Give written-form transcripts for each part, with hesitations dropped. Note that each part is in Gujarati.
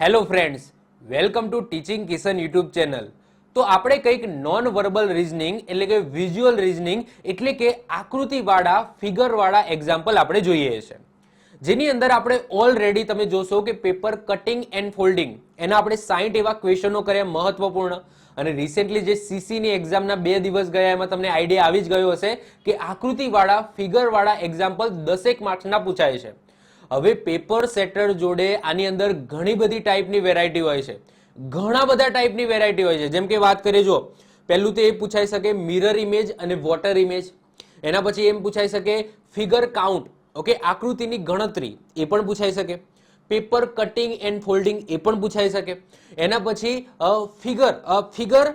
Hello friends, welcome to teaching Kishan YouTube channel. તો આપણે કંઈક નોન વર્બલ રીઝનિંગ એટલે કે વિઝ્યુઅલ રીઝનિંગ એટલે કે આકૃતિવાળા ફિગરવાળા એક્ઝામ્પલ આપણે જોઈએ છે, જેની અંદર આપણે ઓલરેડી તમે જોશો કે પેપર કટિંગ એન્ડ ફોલ્ડિંગ એના આપણે 60 એવા ક્વેશ્ચનો કર્યા મહત્વપૂર્ણ. અને રિસેન્ટલી જે સીસીની એક્ઝામના 2 દિવસ ગયા એમાં તમને આઈડિયા આવી જ ગયો હશે કે આકૃતિવાળા ફિગરવાળા એક્ઝામ્પલ 10 માર્ક્સના પૂછાય છે. હવે પેપર સેટર જોડે આની અંદર ઘણી બધી ટાઈપની વેરાયટી હોય છે, ઘણા બધા ટાઈપની વેરાયટી હોય છે. જેમ કે વાત કરીએ, જો પહેલું તો એ પૂછાઈ શકે મિરર ઇમેજ અને વોટર ઇમેજ. એના પછી એમ પૂછાઈ શકે ફિગર કાઉન્ટ, ઓકે, આકૃતિની ગણતરી, એ પણ પૂછાઈ શકે. પેપર કટિંગ એન્ડ ફોલ્ડિંગ, એ પણ પૂછાઈ શકે. એના પછી ફિગર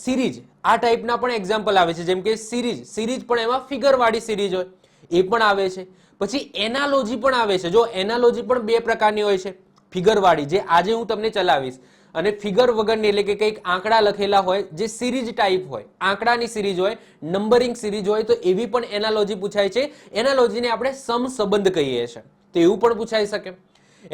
સિરીઝ, આ ટાઈપના પણ એક્ઝામ્પલ આવે છે. જેમ કે સિરીઝ પણ એમાં ફિગર વાળી સિરીઝ હોય, એ પણ આવે છે. પછી એનાલોજી પણ આવે છે. જો એનાલોજી પણ બે પ્રકારની હોય છે, ફિગર વાળી જે આજે હું તમને ચલાવીશ, અને ફિગર વગરની એટલે કે કંઈક આંકડા લખેલા હોય જે સિરીઝ ટાઈપ હોય, આંકડાની સિરીઝ હોય, નંબરિંગ સિરીઝ હોય, તો એવી પણ એનાલોજી પૂછાય છે. એનાલોજીને આપણે સમસંબંધ કહીએ છીએ, તો એવું પણ પૂછાઈ શકે.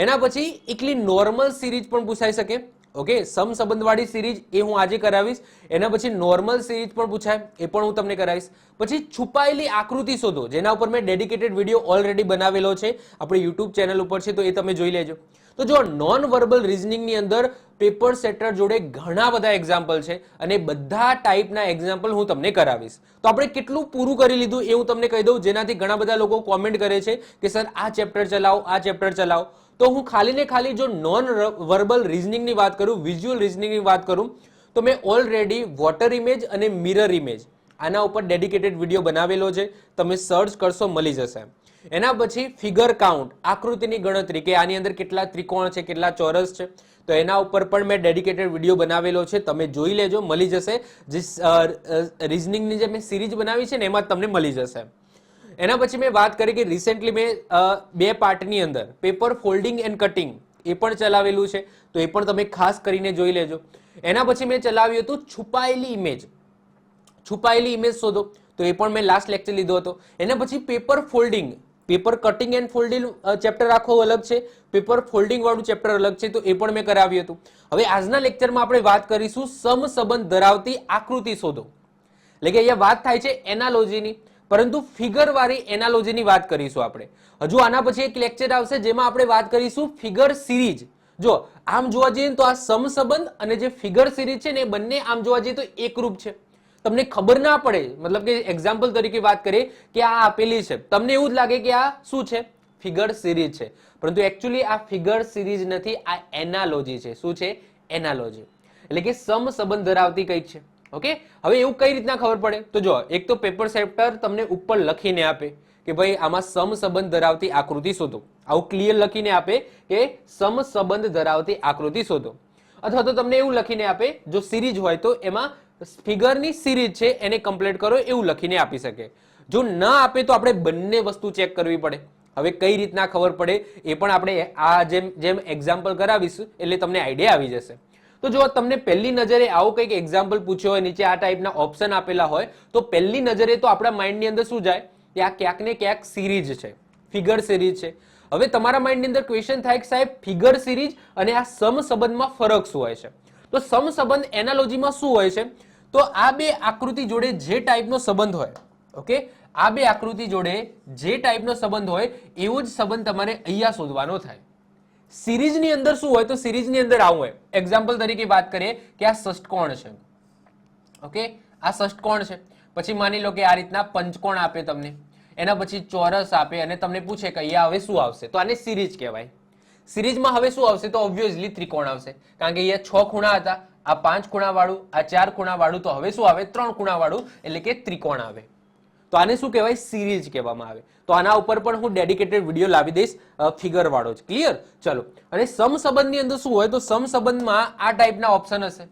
એના પછી એકલી નોર્મલ સિરીઝ પણ પૂછાઈ શકે. ઓકે, સમસંબંધ વાળી સિરીઝ એ હું આજે કરાવીશ. એના પછી નોર્મલ સિરીઝ પણ પૂછાય, એ પણ હું તમને કરાવીશ. પછી છુપાયેલી આકૃતિ શોધો, જેના ઉપર મેં ડેડિકેટેડ વિડીયો ઓલરેડી બનાવેલો છે, આપણી યુટ્યુબ ચેનલ ઉપર છે, તો એ તમે જોઈ લેજો. તો જો નોન વર્બલ રીઝનિંગની અંદર પેપર સેટર જોડે ઘણા બધા એક્ઝામ્પલ છે, અને બધા ટાઈપના એક્ઝામ્પલ હું તમને કરાવીશ. તો આપણે કેટલું પૂરું કરી લીધું એ હું તમને કહી દઉં, જેનાથી ઘણા બધા લોકો કોમેન્ટ કરે છે કે સર આ ચેપ્ટર ચલાવો, આ ચેપ્ટર ચલાવો. તો હું ખાલી ને ખાલી જો નોન વર્બલ રીઝનિંગની વાત કરું, વિઝ્યુઅલ રીઝનિંગની વાત કરું, તો મેં ઓલરેડી વોટર ઇમેજ અને મિરર ઇમેજ આના ઉપર ડેડિકેટેડ વિડીયો બનાવેલો છે, તમે સર્ચ કરશો મળી જશે. એના પછી ફિગર કાઉન્ટ, આકૃતિની ગણતરી, કે આની અંદર કેટલા ત્રિકોણ છે, કેટલા ચોરસ છે, તો એના ઉપર પણ મેં ડેડિકેટેડ વિડીયો બનાવેલો છે, તમે જોઈ લેજો, મળી જશે. જે રીઝનિંગની જે મેં સિરીઝ બનાવી છે ને એમાં તમને મળી જશે. એના પછી મેં વાત કરી કે રિસેન્ટલી મેં 2 પાર્ટની અંદર પેપર ફોલ્ડિંગ એન્ડ કટિંગ એ પણ ચલાવેલું છે, તો એ પણ તમે ખાસ કરીને જોઈ લેજો. એના પછી મેં ચલાવ્યું હતું છુપાયેલી ઇમેજ શોધો, તો એ પણ મેં લાસ્ટ લેક્ચર લીધો હતો. એના પછી paper folding, paper cutting and folding chapter આખો અલગ છે, પેપર ફોલ્ડિંગ વાળું ચેપ્ટર અલગ છે, તો એ પણ મેં કરાવ્યું હતું. હવે આજના લેક્ચરમાં આપણે વાત કરીશું સમસંબંધ ધરાવતી આકૃતિ શોધો. એટલે કે અહીંયા વાત થાય છે એનાલોજીની, પરંતુ ફિગર વાળી એનાલોજીની વાત કરીશું આપણે. હજુ આના પછી એક લેક્ચર આવશે જેમાં આપણે વાત કરીશું ફિગર સિરીઝ. જો આમ જોવા જઈએ તો આ સમસંબંધ અને જે ફિગર સિરીઝ છે ને એ બંને આમ જોવા જઈએ તો એકરૂપ છે. તમને ખબર ના પડે, મતલબ કે એક્ઝામ્પલ તરીકે વાત કરીએ કે આ આપેલી છે, તમને એવું જ લાગે કે આ શું છે, ફિગર સિરીઝ છે, પરંતુ એકચ્યુઅલી આ ફિગર સિરીઝ નથી, આ એનાલોજી છે. શું છે? એનાલોજી, એટલે કે સમસંબંધ ધરાવતી કંઈક છે. ઓકે, હવે એવું કઈ રીતના ખબર પડે? તો જો એક તો પેપર સેટર તમને ઉપર લખીને આપે કે ભાઈ આમાં સમસંબંધ ધરાવતી આકૃતિ શોધો, આવું ક્લિયર લખીને આપે કે સમસંબંધ ધરાવતી આકૃતિ શોધો. અથવા તો તમને એવું લખીને આપે, જો સિરીઝ હોય તો એમાં ફિગરની સિરીઝ છે એને કમ્પ્લીટ કરો, એવું લખીને આપી શકે. જો ના આપે તો આપણે બંને વસ્તુ ચેક કરવી પડે. હવે કઈ રીતના ખબર પડે એ પણ આપણે આ જેમ એક્ઝામ્પલ કરાવીશું એટલે તમને આઈડિયા આવી જશે. તો જો તમને પહેલી નજરે આવો કંઈક એક્ઝામ્પલ પૂછ્યો હોય, નીચે આ ટાઈપના ઓપ્શન આપેલા હોય, તો પહેલી નજરે તો આપણા માઇન્ડની અંદર શું જાય કે આ ક્યાંક ને ક્યાંક સિરીઝ છે, ફિગર સિરીઝ છે. હવે તમારા માઇન્ડની અંદર ક્વેશ્ચન થાય કે સાહેબ ફિગર સિરીઝ અને આ સમસંબંધમાં ફરક શું હોય છે? તો સમસંબંધ એનાલોજીમાં શું હોય છે? તો આ બે આકૃતિ જોડે જે ટાઈપનો સંબંધ હોય, ઓકે, આ બે આકૃતિ જોડે જે ટાઈપનો સંબંધ હોય એવો જ સંબંધ તમારે અહીંયા શોધવાનો થાય. સિરીઝની અંદર શું હોય? તો સિરીઝની અંદર આવું હોય. એક્ઝામ્પલ તરીકે વાત કરીએ કે આ ષષ્ટકોણ છે, ઓકે, આ ષષ્ટકોણ છે. પછી માની લો કે આ રીતના પંચકોણ આપે તમને, એના પછી ચોરસ આપે અને તમને પૂછે કે અહીંયા હવે શું આવશે, તો આને સિરીઝ કહેવાય. સિરીઝમાં હવે શું આવશે? તો ઓબ્વિયસલી ત્રિકોણ આવશે, કારણ કે અહીંયા 6 ખૂણા હતા, આ 5 ખૂણા વાળું, આ 4 ખૂણા વાળું, તો હવે શું આવે? 3 ખૂણા વાળું, એટલે કે ત્રિકોણ આવે. તો આને શું કહેવાય? સિરીઝ કહેવામાં આવે. તો આના ઉપર પણ હું ડેડિકેટેડ વિડીયો લાવી દઈશ, ફિગર વાળો જ. ક્લિયર? ચલો. અને સમસંબંધની અંદર શું હોય? તો સમસંબંધમાં આ ટાઈપના ઓપ્શન હશે.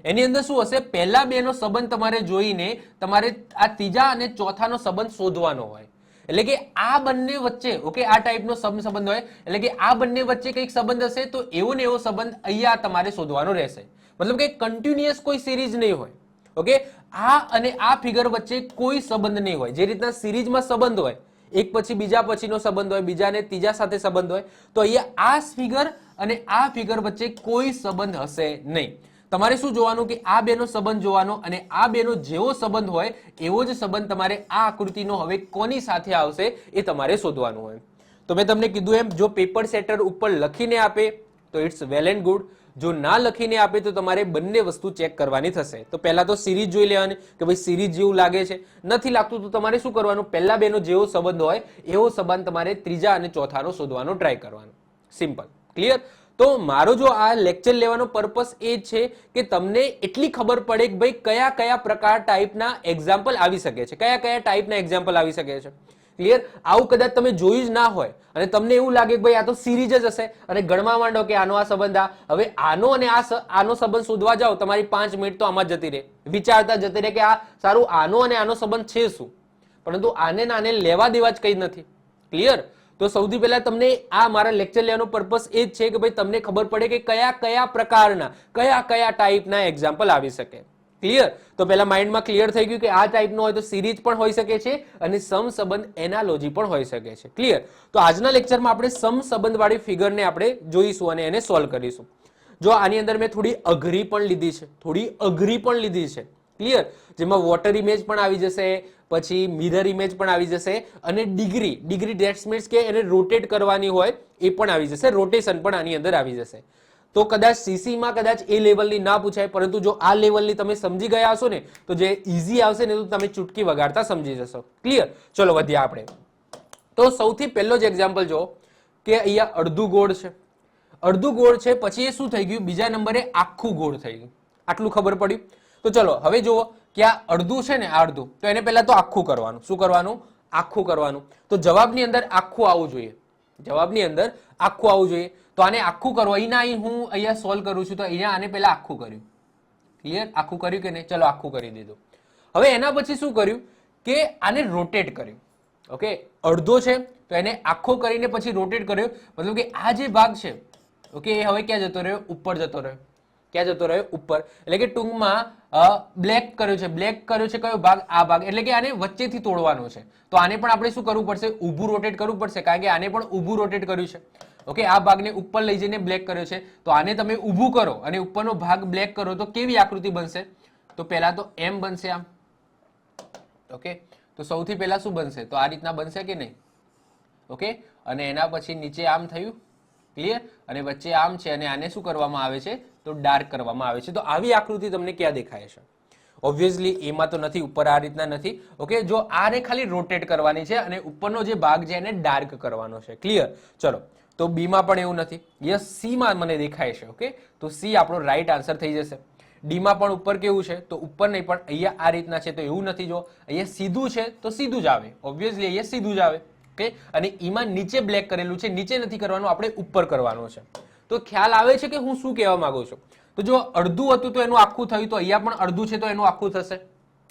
એની અંદર શું હશે? પહેલા બે નો સંબંધ તમારે જોઈને તમારે આ ત્રીજા અને ચોથાનો સંબંધ શોધવાનો હોય. એટલે કે આ બંને વચ્ચે, ઓકે, આ ટાઈપનો સમસંબંધ હોય, એટલે કે આ બંને વચ્ચે કંઈક સંબંધ હશે, તો એવો ને એવો સંબંધ અહીંયા તમારે શોધવાનો રહેશે. મતલબ કે કન્ટિન્યુઅસ કોઈ સિરીઝ નહીં હોય. ઓકે, આ અને આ ફિગર વચ્ચે કોઈ સંબંધ નહીં હોય. જે રીતના સિરીઝમાં સંબંધ હોય, એક પછી બીજા પછીનો સંબંધ હોય, બીજા ને ત્રીજા સાથે સંબંધ હોય, તો અહીંયા આ ફિગર અને આ ફિગર વચ્ચે કોઈ સંબંધ હશે નહીં. તમારે શું જોવાનું કે આ બેનો સંબંધ જોવાનો અને આ બેનો જેવો સંબંધ હોય એવો જ સંબંધ તમારે આ આકૃતિનો હવે કોની સાથે આવશે એ તમારે શોધવાનું હોય. તો મેં તમને કીધું એમ જો પેપર સેટર ઉપર લખીને આપે તો ઇટ્સ વેલ એન્ડ ગુડ, જો ના લખીને આપે તો તમારે બંને વસ્તુ ચેક કરવાની થશે. તો પહેલા તો સિરીઝ જોઈ લેવાની કે ભાઈ સિરીઝ જેવું લાગે છે, નથી લાગતું તો તમારે શું કરવાનું, પહેલા બેનો જેવો સંબંધ હોય એવો સંબંધ તમારે ત્રીજા અને ચોથાનો શોધવાનો ટ્રાય કરવાનો. Simple, clear. તો મારો જો આ લેક્ચર લેવાનો પર્પસ એ છે કે તમને એટલી ખબર પડે કે ભાઈ કયા કયા પ્રકાર ટાઈપના એક્ઝામ્પલ આવી શકે છે, કયા કયા ટાઈપના એક્ઝામ્પલ આવી શકે છે. ક્લિયર. આવું કદાચ તમે જોયું જ ના હોય અને તમને એવું લાગે કે ભાઈ આ તો સિરીઝ જ હશે અને ગણવા માંડો કે આનો આ સંબંધ આ, હવે આનો અને આનો સંબંધ શોધવા જાઓ તમારી 5 મિનિટ તો આમાં જતી રહે, વિચારતા જતી રહે કે આ સારું આનો અને આનો સંબંધ છે શું, પરંતુ આને નાને લેવા દેવા જ કઈ નથી. ક્લિયર. તો સૌથી પહેલા તમને આ મારા લેક્ચર લેવાનો પર્પસ એ જ છે કે ભાઈ તમને ખબર પડે કે કયા કયા પ્રકારના કયા કયા ટાઈપના એક્ઝામ્પલ આવી શકે. ક્લિયર. તો પહેલા માઇન્ડમાં ક્લિયર થઈ ગયું કે આ ટાઈપનો હોય તો સિરીઝ પણ હોઈ શકે છે અને સમસંબંધ એનાલોજી પણ હોઈ શકે છે. ક્લિયર. તો આજના લેક્ચરમાં આપણે સમસંબંધ વાળી ફિગરને આપણે જોઈશું અને એને સોલ્વ કરીશું. જો આની અંદર મેં થોડી અઘરી પણ લીધી છે, ક્લિયર, જેમાં વોટર ઇમેજ પણ આવી જશે, પછી મિરર ઇમેજ પણ આવી જશે અને ડિગ્રી ધેટ્સ મીન્સ કે એને રોટેટ કરવાની હોય એ પણ આવી જશે, રોટેશન પણ આની અંદર આવી જશે. તો કદાચ સીસી માં કદાચ એ લેવલની ના પૂછાય, પરંતુ જો આ લેવલની તમે સમજી ગયા હશો ને તો જે ઈઝી આવશે ને તો તમે ચૂટકી વગાડતા સમજી જશો. ક્લિયર. ચલો વધ્યા આપણે. તો સૌથી પહેલો જ એક્ઝામ્પલ જો કે અહીંયા અડધું ગોળ છે, પછી એ શું થઈ ગયું, બીજા નંબરે આખું ગોળ થઈ ગયું. આટલું ખબર પડ્યું. તો ચલો હવે જુઓ કે આ અડધું છે ને, આ અડધું, તો એને પહેલા તો આખું કરવાનું. શું કરવાનું? આખું કરવાનું. તો જવાબની અંદર આખું આવવું જોઈએ. તો આને આખું કરો, અહીં હું અહીંયા સોલ્વ કરું છું તો અહીંયા આને પહેલા આખું કર્યું. ક્લિયર. આખું કર્યું કે નહીં? ચલો આખું કરી દીધું. હવે એના પછી શું કર્યું કે આને રોટેટ કર્યું. ઓકે, અડધો છે તો એને આખો કરીને પછી રોટેટ કર્યો, મતલબ કે આ જે ભાગ છે ઓકે એ હવે ક્યાં જતો રહ્યો? ઉપર જતો રહ્યો. ક્યાં જતો રહ્યો? ઉપર. એટલે કે ટૂંકમાં બ્લેક કર્યો છે કયો ભાગ? આ ભાગ. એટલે કે આને વચ્ચેથી તોડવાનો છે. તો આને પણ આપણે શું કરવું પડશે? ઊભું રોટેટ કરવું પડશે, કારણ કે આને પણ ઊભું રોટેટ કર્યું છે. ઓકે, આ ભાગને ઉપર લઈ જઈને બ્લેક કર્યો છે, તો આને તમે ઊભું કરો અને ઉપરનો ભાગ બ્લેક કરો તો કેવી આકૃતિ બનશે? તો પહેલા તો એમ બનશે આમ. ઓકે, તો સૌથી પહેલા શું બનશે? તો આ રીતના બનશે કે નહીં? ઓકે, અને એના પછી નીચે આમ થયું. ક્લિયર. અને વચ્ચે આમ છે અને આને શું કરવામાં આવે છે? તો ડાર્ક કરવામાં આવે છે. તો આવી આકૃતિ તમને ક્યાં દેખાય છે? ઓબ્વિયસલી એમાં તો નથી, ઉપર આ રીતના નથી. ઓકે, જો આને ખાલી રોટેટ કરવાની છે અને ઉપરનો જે ભાગ છે એને ડાર્ક કરવાનો છે. ક્લિયર. ચલો, તો બી માં પણ એવું નથી. યસ, સી માં મને દેખાય છે. ઓકે, તો સી આપણો રાઈટ આન્સર થઈ જશે. ડી માં પણ ઉપર કેવું છે? તો ઉપર નહીં, પણ અહીંયા આ રીતના છે તો એવું નથી. જો અહીંયા સીધું છે તો સીધું જ આવે, ઓબ્વિયસલી અહીંયા સીધું જ આવે. ઓકે, અને ઈમાં નીચે બ્લેક કરેલું છે, નીચે નથી કરવાનું, આપણે ઉપર કરવાનું છે. તો ખ્યાલ આવે છે કે હું શું કહેવા માંગુ છું? તો જો અડધું હતું તો એનું આખું થયું, તો અહીંયા પણ અડધું છે તો એનું આખું થશે.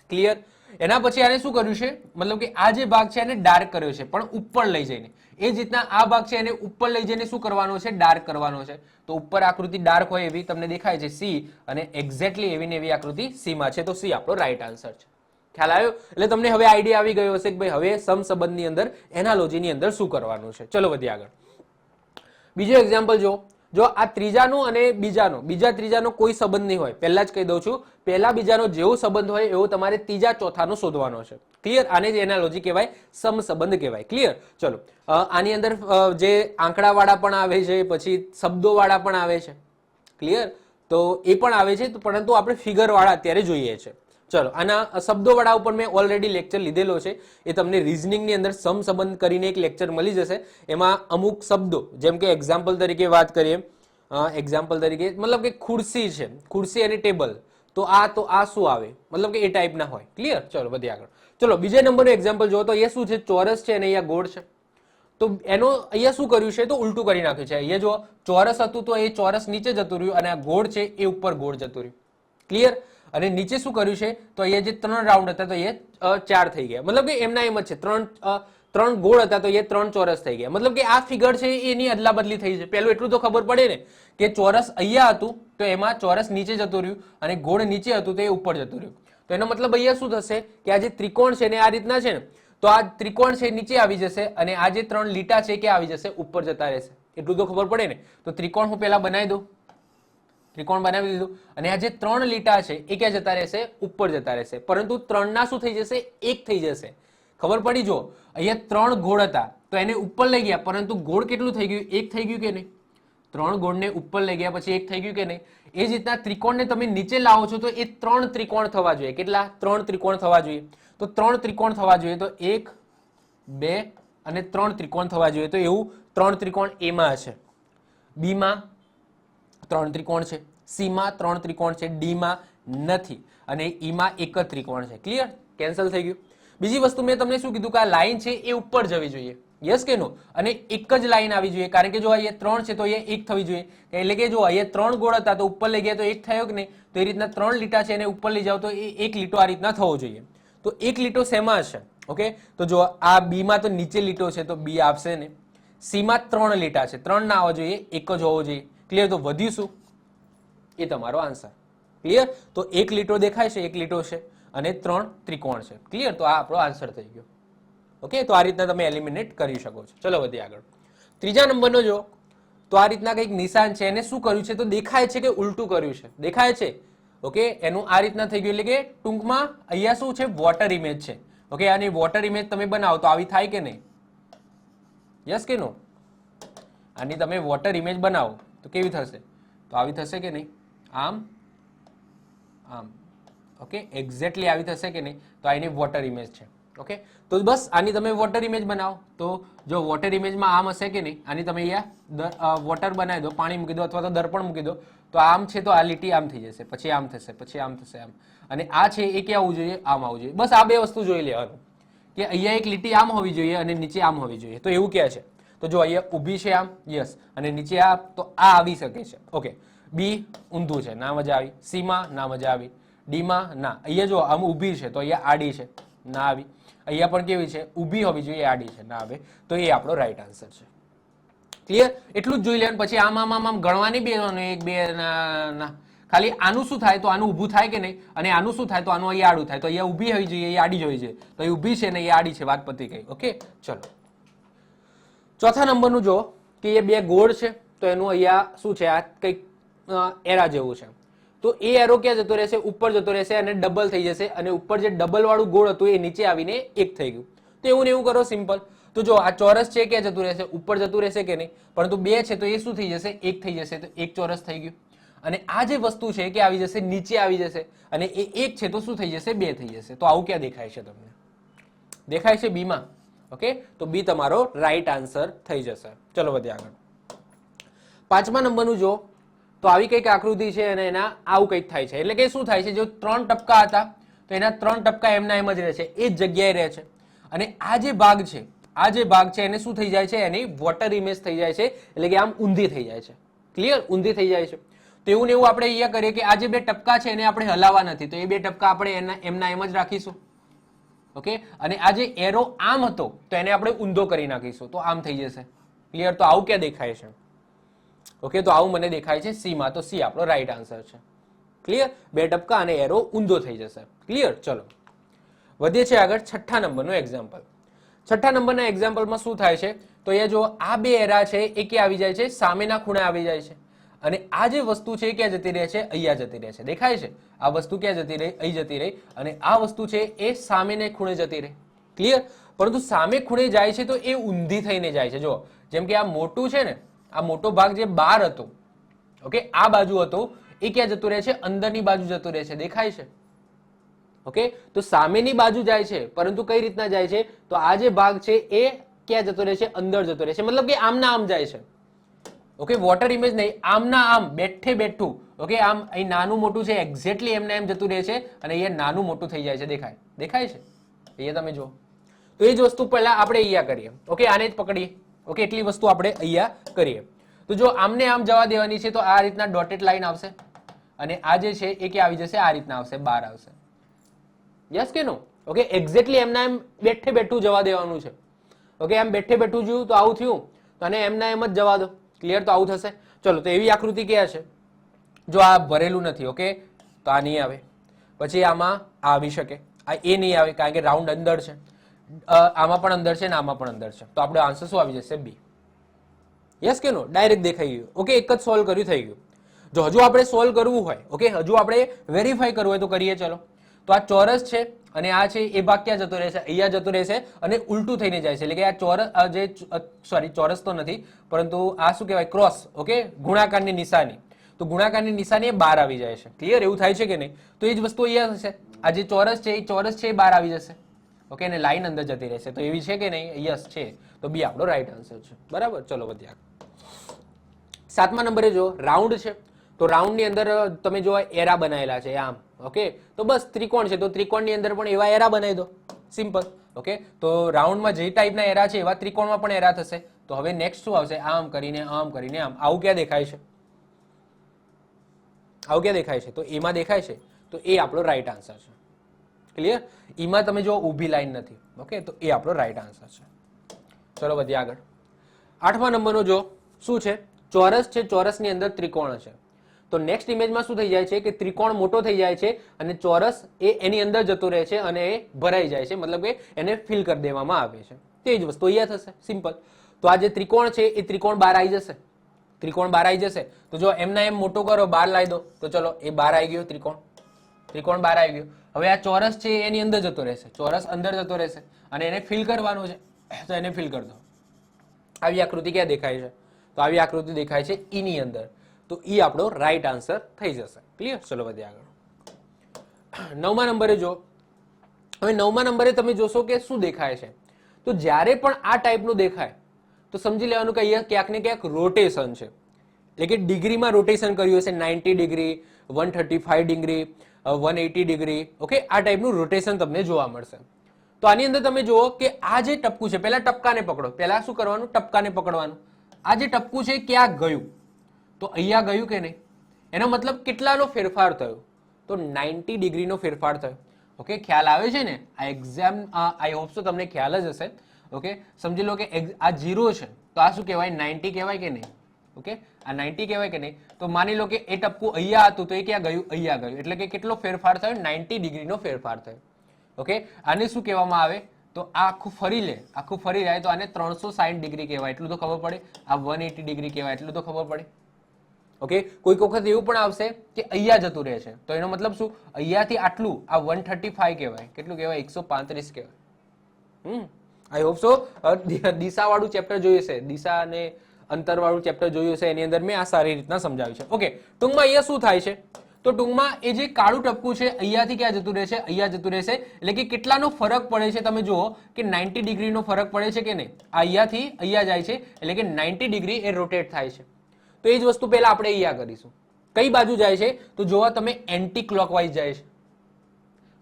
ક્લિયર. એના પછી આને શું કર્યું છે? મતલબ કે આ જે ભાગ છે એને ડાર્ક કર્યો છે, પણ ઉપર લઈ જઈને. એ જ રીતના આ ભાગ છે એને ઉપર લઈ જઈને શું કરવાનો છે? ડાર્ક કરવાનો છે. તો ઉપર આકૃતિ ડાર્ક હોય એવી તમને દેખાય છે સી, અને એક્ઝેક્ટલી એવી ને એવી આકૃતિ સી માં છે. તો સી આપણો રાઈટ આન્સર છે. ખ્યાલ આવ્યો? એટલે તમને હવે આઈડિયા આવી ગયો હશે કે ભાઈ હવે સમસંબંધની અંદર એનાલોજીની અંદર શું કરવાનું છે. ચલો વધીએ આગળ. બીજો એક્ઝામ્પલ જો આ ત્રીજાનો અને બીજા ત્રીજાનો કોઈ સંબંધ નહીં હોય, પહેલા જ કહી દઉં છું, પહેલા બીજાનો જેવો સંબંધ હોય એવો તમારે ત્રીજા ચોથાનો શોધવાનો છે. ક્લિયર. આને જ એનાલોજી કહેવાય, સમસંબંધ કહેવાય. ક્લિયર. ચલો, આની અંદર જે આંકડાવાળા પણ આવે છે, પછી શબ્દોવાળા પણ આવે છે. ક્લિયર. તો એ પણ આવે છે, પરંતુ આપણે ફિગરવાળા અત્યારે જોઈએ છે. ચલો, આના શબ્દોવાળા ઉપર મેં ઓલરેડી લેક્ચર લીધેલો છે, એ તમને રીઝનિંગની અંદર સમસંબંધ કરીને એક લેક્ચર મળી જશે. એમાં અમુક શબ્દો, જેમ કે એક્ઝામ્પલ તરીકે વાત કરીએ, મતલબ કે ખુરશી છે, ખુરશી અને ટેબલ, તો આ શું આવે? મતલબ કે એ ટાઈપના હોય. ક્લિયર. ચલો વધીએ આગળ. ચલો બીજા નંબરનું એક્ઝામ્પલ જો, તો અહીંયા શું છે? ચોરસ છે અને અહીંયા ગોળ છે. તો એનો અહીંયા શું કર્યું છે? તો ઉલટું કરી નાખ્યું છે. અહીંયા જો ચોરસ હતું તો એ ચોરસ નીચે જતું રહ્યું અને આ ગોળ છે એ ઉપર ગોળ જતું રહ્યું. ક્લિયર. અને નીચે શું કર્યું છે? તો અહીંયા જે 3 રાઉન્ડ હતા તો એ 4 થઈ ગયા. મતલબ કે એમના એમ જ છે, 3 ગોળ હતા તો એ 3 ચોરસ થઈ ગયા. મતલબ કે આ ફિગર છે એની અદલા બદલી થઈ છે. પહેલું એટલું તો ખબર પડે ને કે ચોરસ અહીંયા હતું તો એમાં ચોરસ નીચે જતું રહ્યું અને ગોળ નીચે હતું તો એ ઉપર જતું રહ્યું. તો એનો મતલબ અહીંયા શું થશે કે આ જે ત્રિકોણ છે ને આ રીતના છે ને, તો આ ત્રિકોણ છે નીચે આવી જશે અને આ જે 3 લીટા છે કે આવી જશે ઉપર જતા રહેશે. એટલું તો ખબર પડે ને. તો ત્રિકોણ હું પહેલા બનાવી દઉં, ત્રિકોણ બનાવી દીધું અને આ જે 3 લીટા છે એ ક્યાં જતા રહેશે? ઉપર જતા રહેશે. પરંતુ 3 ના શું થઈ જશે? 1 થઈ જશે. ખબર પડી? જો અહીંયા 3 ગોળ હતા તો એને ઉપર લઈ ગયા, પરંતુ ગોળ કેટલું થઈ ગયું? 1 થઈ ગયું કે નહીં? 3 ગોળને ઉપર લઈ ગયા પછી 1 થઈ ગયું કે નહીં? એ જ રીતના ત્રિકોણને તમે નીચે લાવો છો તો એ 3 ત્રિકોણ થવા જોઈએ. કેટલા? 3 ત્રિકોણ થવા જોઈએ. તો 3 ત્રિકોણ થવા જોઈએ તો 1 2 અને 3 ત્રિકોણ થવા જોઈએ. તો એવું 3 ત્રિકોણ એ માં છે, બી માં 3 ત્રિકોણ છે, સી માં 3 ત્રિકોણ છે, ડી માં નથી અને ઈ માં એક જ ત્રિકોણ છે. ક્લિયર? કેન્સલ થઈ ગયું. બીજી વસ્તુ મેં તમને શું કીધું કે આ લાઈન છે એ ઉપર જવી જોઈએ. યસ કે નો? અને એક જ લાઈન આવી જોઈએ, કારણ કે જો અહીંયા 3 છે તો અહીંયા 1 થવી જોઈએ. એટલે કે જો અહીંયા 3 ગોળ હતા તો ઉપર લઈ ગયા તો 1 થયો કે નહીં? તો એ રીતના 3 લીટા છે એને ઉપર લઈ જાવ તો એ એક લીટો આ રીતના થવો જોઈએ. તો એક લીટો શેમાં હશે? ઓકે, તો જો આ બી માં તો નીચે લીટો છે તો બી આપશે ને. સી માં 3 લીટા છે, 3 ના આવવા જોઈએ, એક જ હોવો જોઈએ. ક્લિયર? તો વધ્યું શું? એ તમારો આન્સર. ક્લિયર? તો એક લીટો દેખાય છે, એક લીટો છે અને 3 ત્રિકોણ છે. ક્લિયર? તો આ આપણો આન્સર થઈ ગયો. ઓકે, તો આ રીતના તમે એલિમિનેટ કરી શકો છો. ચલો વધીએ આગળ. ત્રીજા નંબરનો જો તો આ રીતના કંઈક નિશાન છે, એને શું કર્યું છે? તો દેખાય છે કે ઉલટું કર્યું છે? દેખાય છે. ઓકે, એનું આ રીતના થઈ ગયું. એટલે કે ટૂંકમાં અહીંયા શું છે? વોટર ઇમેજ છે. ઓકે, અને વોટર ઇમેજ તમે બનાવો તો આવી થાય કે નહીં? યસ કે નો? આની તમે વોટર ઇમેજ બનાવો તો કેવી થશે? તો આવી થશે કે નહીં? આમ આમ. ઓકે, એક્ઝેક્ટલી આવી થશે કે નહીં? તો આ એની વોટર ઇમેજ છે. ઓકે, તો બસ આની તમે વોટર ઇમેજ બનાવો તો જો વોટર ઇમેજમાં આમ હશે કે નહીં? આની તમે અહીંયા વોટર બનાવી દો, પાણી મૂકી દો અથવા તો દર્પણ મૂકી દો તો આમ છે તો આ લીટી આમ થઈ જશે, પછી આમ થશે, પછી આમ થશે, આમ. અને આ છે એ ક્યાં આવવું જોઈએ? આમ આવવું જોઈએ. બસ આ બે વસ્તુ જોઈ લેવાનું કે અહીંયા એક લીટી આમ હોવી જોઈએ અને નીચે આમ હોવી જોઈએ. તો એવું ક્યાં છે? તો જો અહીંયા ઊભી છે આમ, યસ, અને નીચે આ, તો આ આવી શકે છે. ઓકે, બી ઊંધું છે, ના મજા આવી. સી માં ના મજા આવી. ડી માં ના. અહીંયા જો આમ ઊભી છે તો અહીંયા આડી છે, ના આવી. અહીંયા પણ કેવી છે? ઊભી હોવી જોઈએ, આડી છે, ના આવે. તો એ આપણો રાઈટ આન્સર છે. ક્લિયર? એટલું જ જોઈ લેવાનું. પછી આમ આમ આમ આમ ગણવાની બે, 1 2 ના. ખાલી આનું શું થાય? તો આનું ઊભું થાય કે નહીં? અને આનું શું થાય? તો આનું અહીંયા આડું થાય. તો અહીંયા ઊભી હોવી જોઈએ, એ આડી હોવી જોઈએ. તો એ ઊભી છે ને એ આડી છે, વાત પતી ગઈ. ઓકે, ચલો ચોથા નંબરનું જો કે એ બે ગોળ છે તો એનું અહીંયા શું છે? આ કંઈક એરા જેવું છે. તો એ એરો ક્યાં જતો રહેશે? ઉપર જતો રહેશે અને ડબલ થઈ જશે. અને ઉપર જે ડબલ વાળું ગોળ હતું એ નીચે આવીને 1 થઈ ગયું. તો એવું ને એવું કરો, સિમ્પલ. તો જો આ ચોરસ છે ક્યાં જતું રહેશે? ઉપર જતું રહેશે કે નહીં? પરંતુ 2 છે તો એ શું થઈ જશે? 1 થઈ જશે. તો એક ચોરસ થઈ ગયું. અને આ જે વસ્તુ છે કે આવી જશે, નીચે આવી જશે. અને એ 1 છે તો શું થઈ જશે? 2 થઈ જશે. તો આવું ક્યાં દેખાય છે તમને? દેખાય છે બી માં. ઓકે, તો બી તમારો રાઈટ આન્સર થઈ જશે. ચલો વધીએ આગળ. 5મા નંબરનું જો તો આવી કંઈક આકૃતિ છે અને એના આવું કંઈક થાય છે. એટલે કે શું થાય છે? જો 3 ટપકા હતા તો એના 3 ટપકા એમના એમ જ રહે છે, એ જ જગ્યાએ રહે છે. અને આ જે ભાગ છે, આ જે ભાગ છે એને શું થઈ જાય છે? એની વોટર ઇમેજ થઈ જાય છે. એટલે કે આમ ઊંધી થઈ જાય છે. ક્લિયર? ઊંધી થઈ જાય છે. તો એવું ને એવું આપણે અહીંયા કરીએ કે આ જે 2 ટપકા છે એને આપણે હલાવવા નથી, તો એ 2 ટપકા આપણે એમના એમ જ રાખીશું. ઓકે, અને આ જે એરો આમ હતો તો એને આપણે ઊંધો કરી નાખીશું, તો આમ થઈ જશે. ક્લિયર? તો આવું ક્યાં દેખાય છે? ઓકે, તો આવું મને દેખાય છે સી માં. તો સી આપણો રાઈટ આન્સર છે. ક્લિયર? 2 ટપકા અને એરો ઊંધો થઈ જશે. ક્લિયર? ચલો વધીએ છે આગળ. 6થા નંબરનો એક્ઝામ્પલ. 6થા નંબરના એક્ઝામ્પલમાં શું થાય છે? તો અહીંયા જો આ 2 એરા છે એ ક્યાં આવી જાય છે? સામેના ખૂણે આવી જાય છે. અને આ જે વસ્તુ છે એ ક્યાં જતી રહે છે? અહીંયા જતી રહે છે. દેખાય છે? આ વસ્તુ ક્યાં જતી રહી? અહીં જતી રહી. અને આ વસ્તુ છે એ સામેને ખૂણે જતી રહી. ક્લિયર? પરંતુ સામે ખૂણે જાય છે તો એ ઊંધી થઈને જાય છે. જો જેમ કે આ મોટું છે ને, આ મોટો ભાગ જે બહાર હતો, ઓકે, આ બાજુ હતો, એ ક્યાં જતું રહે છે? અંદરની બાજુ જતું રહે છે. દેખાય છે? ઓકે, તો સામેની બાજુ જાય છે, પરંતુ કઈ રીતના જાય છે? તો આ જે ભાગ છે એ ક્યાં જતો રહે છે? અંદર જતો રહે છે. મતલબ કે આમના આમ જાય છે. ઓકે, વોટર ઇમેજ નહીં, આમના આમ, બેઠે બેઠું. ઓકે, આમ અહીં નાનું મોટું છે, એક્ઝેક્ટલી એમને એમ જતું રહે છે અને અહીંયા નાનું મોટું થઈ જાય છે. દેખાય? દેખાય છે? અહીંયા તમે જુઓ. તો એ જ વસ્તુ પહેલા આપણે અહીંયા કરીએ. ઓકે, આને જ પકડીએ. ઓકે, એટલી વસ્તુ આપણે અહીંયા કરીએ. તો જો આમને આમ જવા દેવાની છે તો આ રીતના ડોટેડ લાઈન આવશે અને આ જે છે એ ક્યાં આવી જશે? આ રીતના આવશે, બહાર આવશે. યસ કે નો? ઓકે, એક્ઝેક્ટલી એમના એમ બેઠે બેઠું જવા દેવાનું છે. ઓકે, એમ બેઠે બેઠું જોયું તો આવું થયું, તો આને એમના એમ જ જવા દો. ક્લિયર? તો આવું થશે. ચલો, તો એવી આકૃતિ ક્યાં છે? જો આ ભરેલું નથી, ઓકે, તો આ નહીં આવે. પછી આમાં આવી શકે, આ એ નહીં આવે કારણ કે રાઉન્ડ અંદર છે. આમાં પણ અંદર છે ને આમાં પણ અંદર છે. તો આપણો આન્સર શું આવી જશે? બી. યસ કે નો? ડાયરેક્ટ દેખાઈ ગયું. ઓકે, એક જ સોલ્વ કર્યું, થઈ ગયું. જો હજુ આપણે સોલ્વ કરવું હોય, ઓકે, હજુ આપણે વેરીફાઈ કરવું હોય તો કરીએ. ચલો, તો આ ચોરસ છે અને આ છે એ ભાગ ક્યાં જતો રહેશે? અહીંયા જતો રહેશે અને ઉલટું થઈને જાય છે. એટલે કે આ ચોરસ, જે સોરી ચોરસ તો નથી, પરંતુ આ શું કહેવાય? ક્રોસ. ઓકે, ગુણાકારની નિશાની. તો ગુણાકારની નિશાની એ બહાર આવી જાય છે. ક્લિયર? એવું થાય છે કે નહીં? તો એ જ વસ્તુ અહીંયા થશે. આ જે ચોરસ છે એ ચોરસ છે એ બહાર આવી જશે. ઓકે, અને લાઈન અંદર જતી રહેશે. તો એવી છે કે નહીં? યસ છે. તો બી આપણો રાઈટ આન્સર છે. બરાબર. ચલો વધ્યા. 7મા નંબરે જો રાઉન્ડ છે, તો રાઉન્ડ ની અંદર તમે જો એરા બનાવેલા છે આમ. ઓકે, તો બસ ત્રિકોણ છે તો ત્રિકોણની અંદર પણ એવા એરા બનાવી દો. સિમ્પલ. ઓકે, તો રાઉન્ડમાં જે ટાઈપના એરા છે એવા ત્રિકોણમાં પણ એરા થશે. તો હવે નેક્સ્ટ શું આવશે? આમ કરીને આમ કરીને આમ. આવું ક્યાં દેખાય છે? આવું ક્યાં દેખાય છે? તો એમાં દેખાય છે. તો એ આપણો રાઈટ આન્સર છે. ક્લિયર? એમાં તમે જો ઊભી લાઈન નથી. ઓકે, તો એ આપણો રાઈટ આન્સર છે. ચલો વધીએ આગળ. 8મા નંબરનો જો શું છે? ચોરસ છે, ચોરસની અંદર ત્રિકોણ છે. તો નેક્સ્ટ ઇમેજમાં શું થઈ જાય છે કે ત્રિકોણ મોટો થઈ જાય છે અને ચોરસ એ એની અંદર જતો રહે છે અને એ ભરાઈ જાય છે, મતલબ કે એને ફિલ કરી દેવામાં આવે છે. તે જ વસ્તુ અહીંયા થશે. સિમ્પલ. તો આ જે ત્રિકોણ છે એ ત્રિકોણ બહાર આવી જશે. ત્રિકોણ બહાર આવી જશે. તો જો એમના એમ મોટો કરો, બહાર લાવી દો. તો ચલો, એ બહાર આવી ગયો ત્રિકોણ. ત્રિકોણ બહાર આવી ગયો. હવે આ ચોરસ છે એની અંદર જતો રહેશે. ચોરસ અંદર જતો રહેશે અને એને ફિલ કરવાનો છે. તો એને ફિલ કરી દો. આવી આકૃતિ ક્યાં દેખાય છે? તો આવી આકૃતિ દેખાય છે ઈની અંદર. તો ઈ આપણો રાઈટ આન્સર થઈ જશે. ક્લિયર? ચલો વધીએ આગળ. 9મા નંબરે જો, હવે 9મા નંબરે તમે જોશો કે શું દેખાય છે? તો જ્યારે પણ આ ટાઈપનું દેખાય તો સમજી લેવાનું કે અહીંયા ક્યાંક ને ક્યાંક રોટેશન છે. એટલે કે ડિગ્રીમાં રોટેશન કર્યું હશે. 90 ડિગ્રી, 135 ડિગ્રી, 180 ડિગ્રી. ઓકે, આ ટાઈપનું રોટેશન તમને જોવા મળશે. તો આની અંદર તમે જુઓ કે આ જે ટપકું છે, પહેલા ટપકાને પકડો. પહેલા શું કરવાનું? ટપકાને પકડવાનું. આ જે ટપકું છે ક્યાં ગયું? તો અહીંયા ગયું કે નહીં? એનો મતલબ કેટલાનો ફેરફાર થયો? તો 90 ડિગ્રીનો ફેરફાર થયો. ઓકે, ખ્યાલ આવે છે ને? આ એક્ઝામ, આઈ હોપ સો તમને ખ્યાલ જ હશે. ઓકે, સમજી લો કે આ 0 છે તો આ શું કહેવાય? 90 કહેવાય કે નહીં? ઓકે, આ 90 કહેવાય કે નહીં? તો માની લો કે એ ટપકું અહીંયા હતું તો એ ક્યાં ગયું? અહીંયા ગયું. એટલે કે કેટલો ફેરફાર થયો? 90 ડિગ્રીનો ફેરફાર થયો. ઓકે, આને શું કહેવામાં આવે? તો આ આખું ફરી લે, આખું ફરી જાય તો આને 360 ડિગ્રી કહેવાય. એટલું તો ખબર પડે. આ 180 ડિગ્રી કહેવાય. એટલું તો ખબર પડે. ઓકે, કોઈક વખત એવું પણ આવશે કે અહીંયા જતું રહે છે. તો એનો મતલબ શું? અહીંયાથી આટલું આ 135 કહેવાય. કેટલું કહેવાય? 135 કહેવાય. આઈ હોપ સો દિશા વાળું ચેપ્ટર જોયું છે. દિશા અને અંતર વાળું ચેપ્ટર જોયું છે. એની અંદર મેં આ સારી રીતના સમજાવ્યું છે. ઓકે, ટૂંકમાં અહીંયા શું થાય છે? તો ટૂંકમાં એ જે કાળું ટપકું છે અહીંયાથી ક્યાં જતું રહેશે? અહીંયા જતું રહેશે. એટલે કે કેટલાનો ફરક પડે છે? તમે જુઓ કે 90 ડિગ્રીનો ફરક પડે છે કે નહીં? અહીંયાથી અહીંયા જાય છે એટલે કે 90 ડિગ્રી એ રોટેટ થાય છે. તો એ જ વસ્તુ પહેલા આપણે અહીંયા કરીશું. કઈ બાજુ જાય છે? તો જોવા તમે એન્ટી ક્લોકવાઇઝ જાય છે.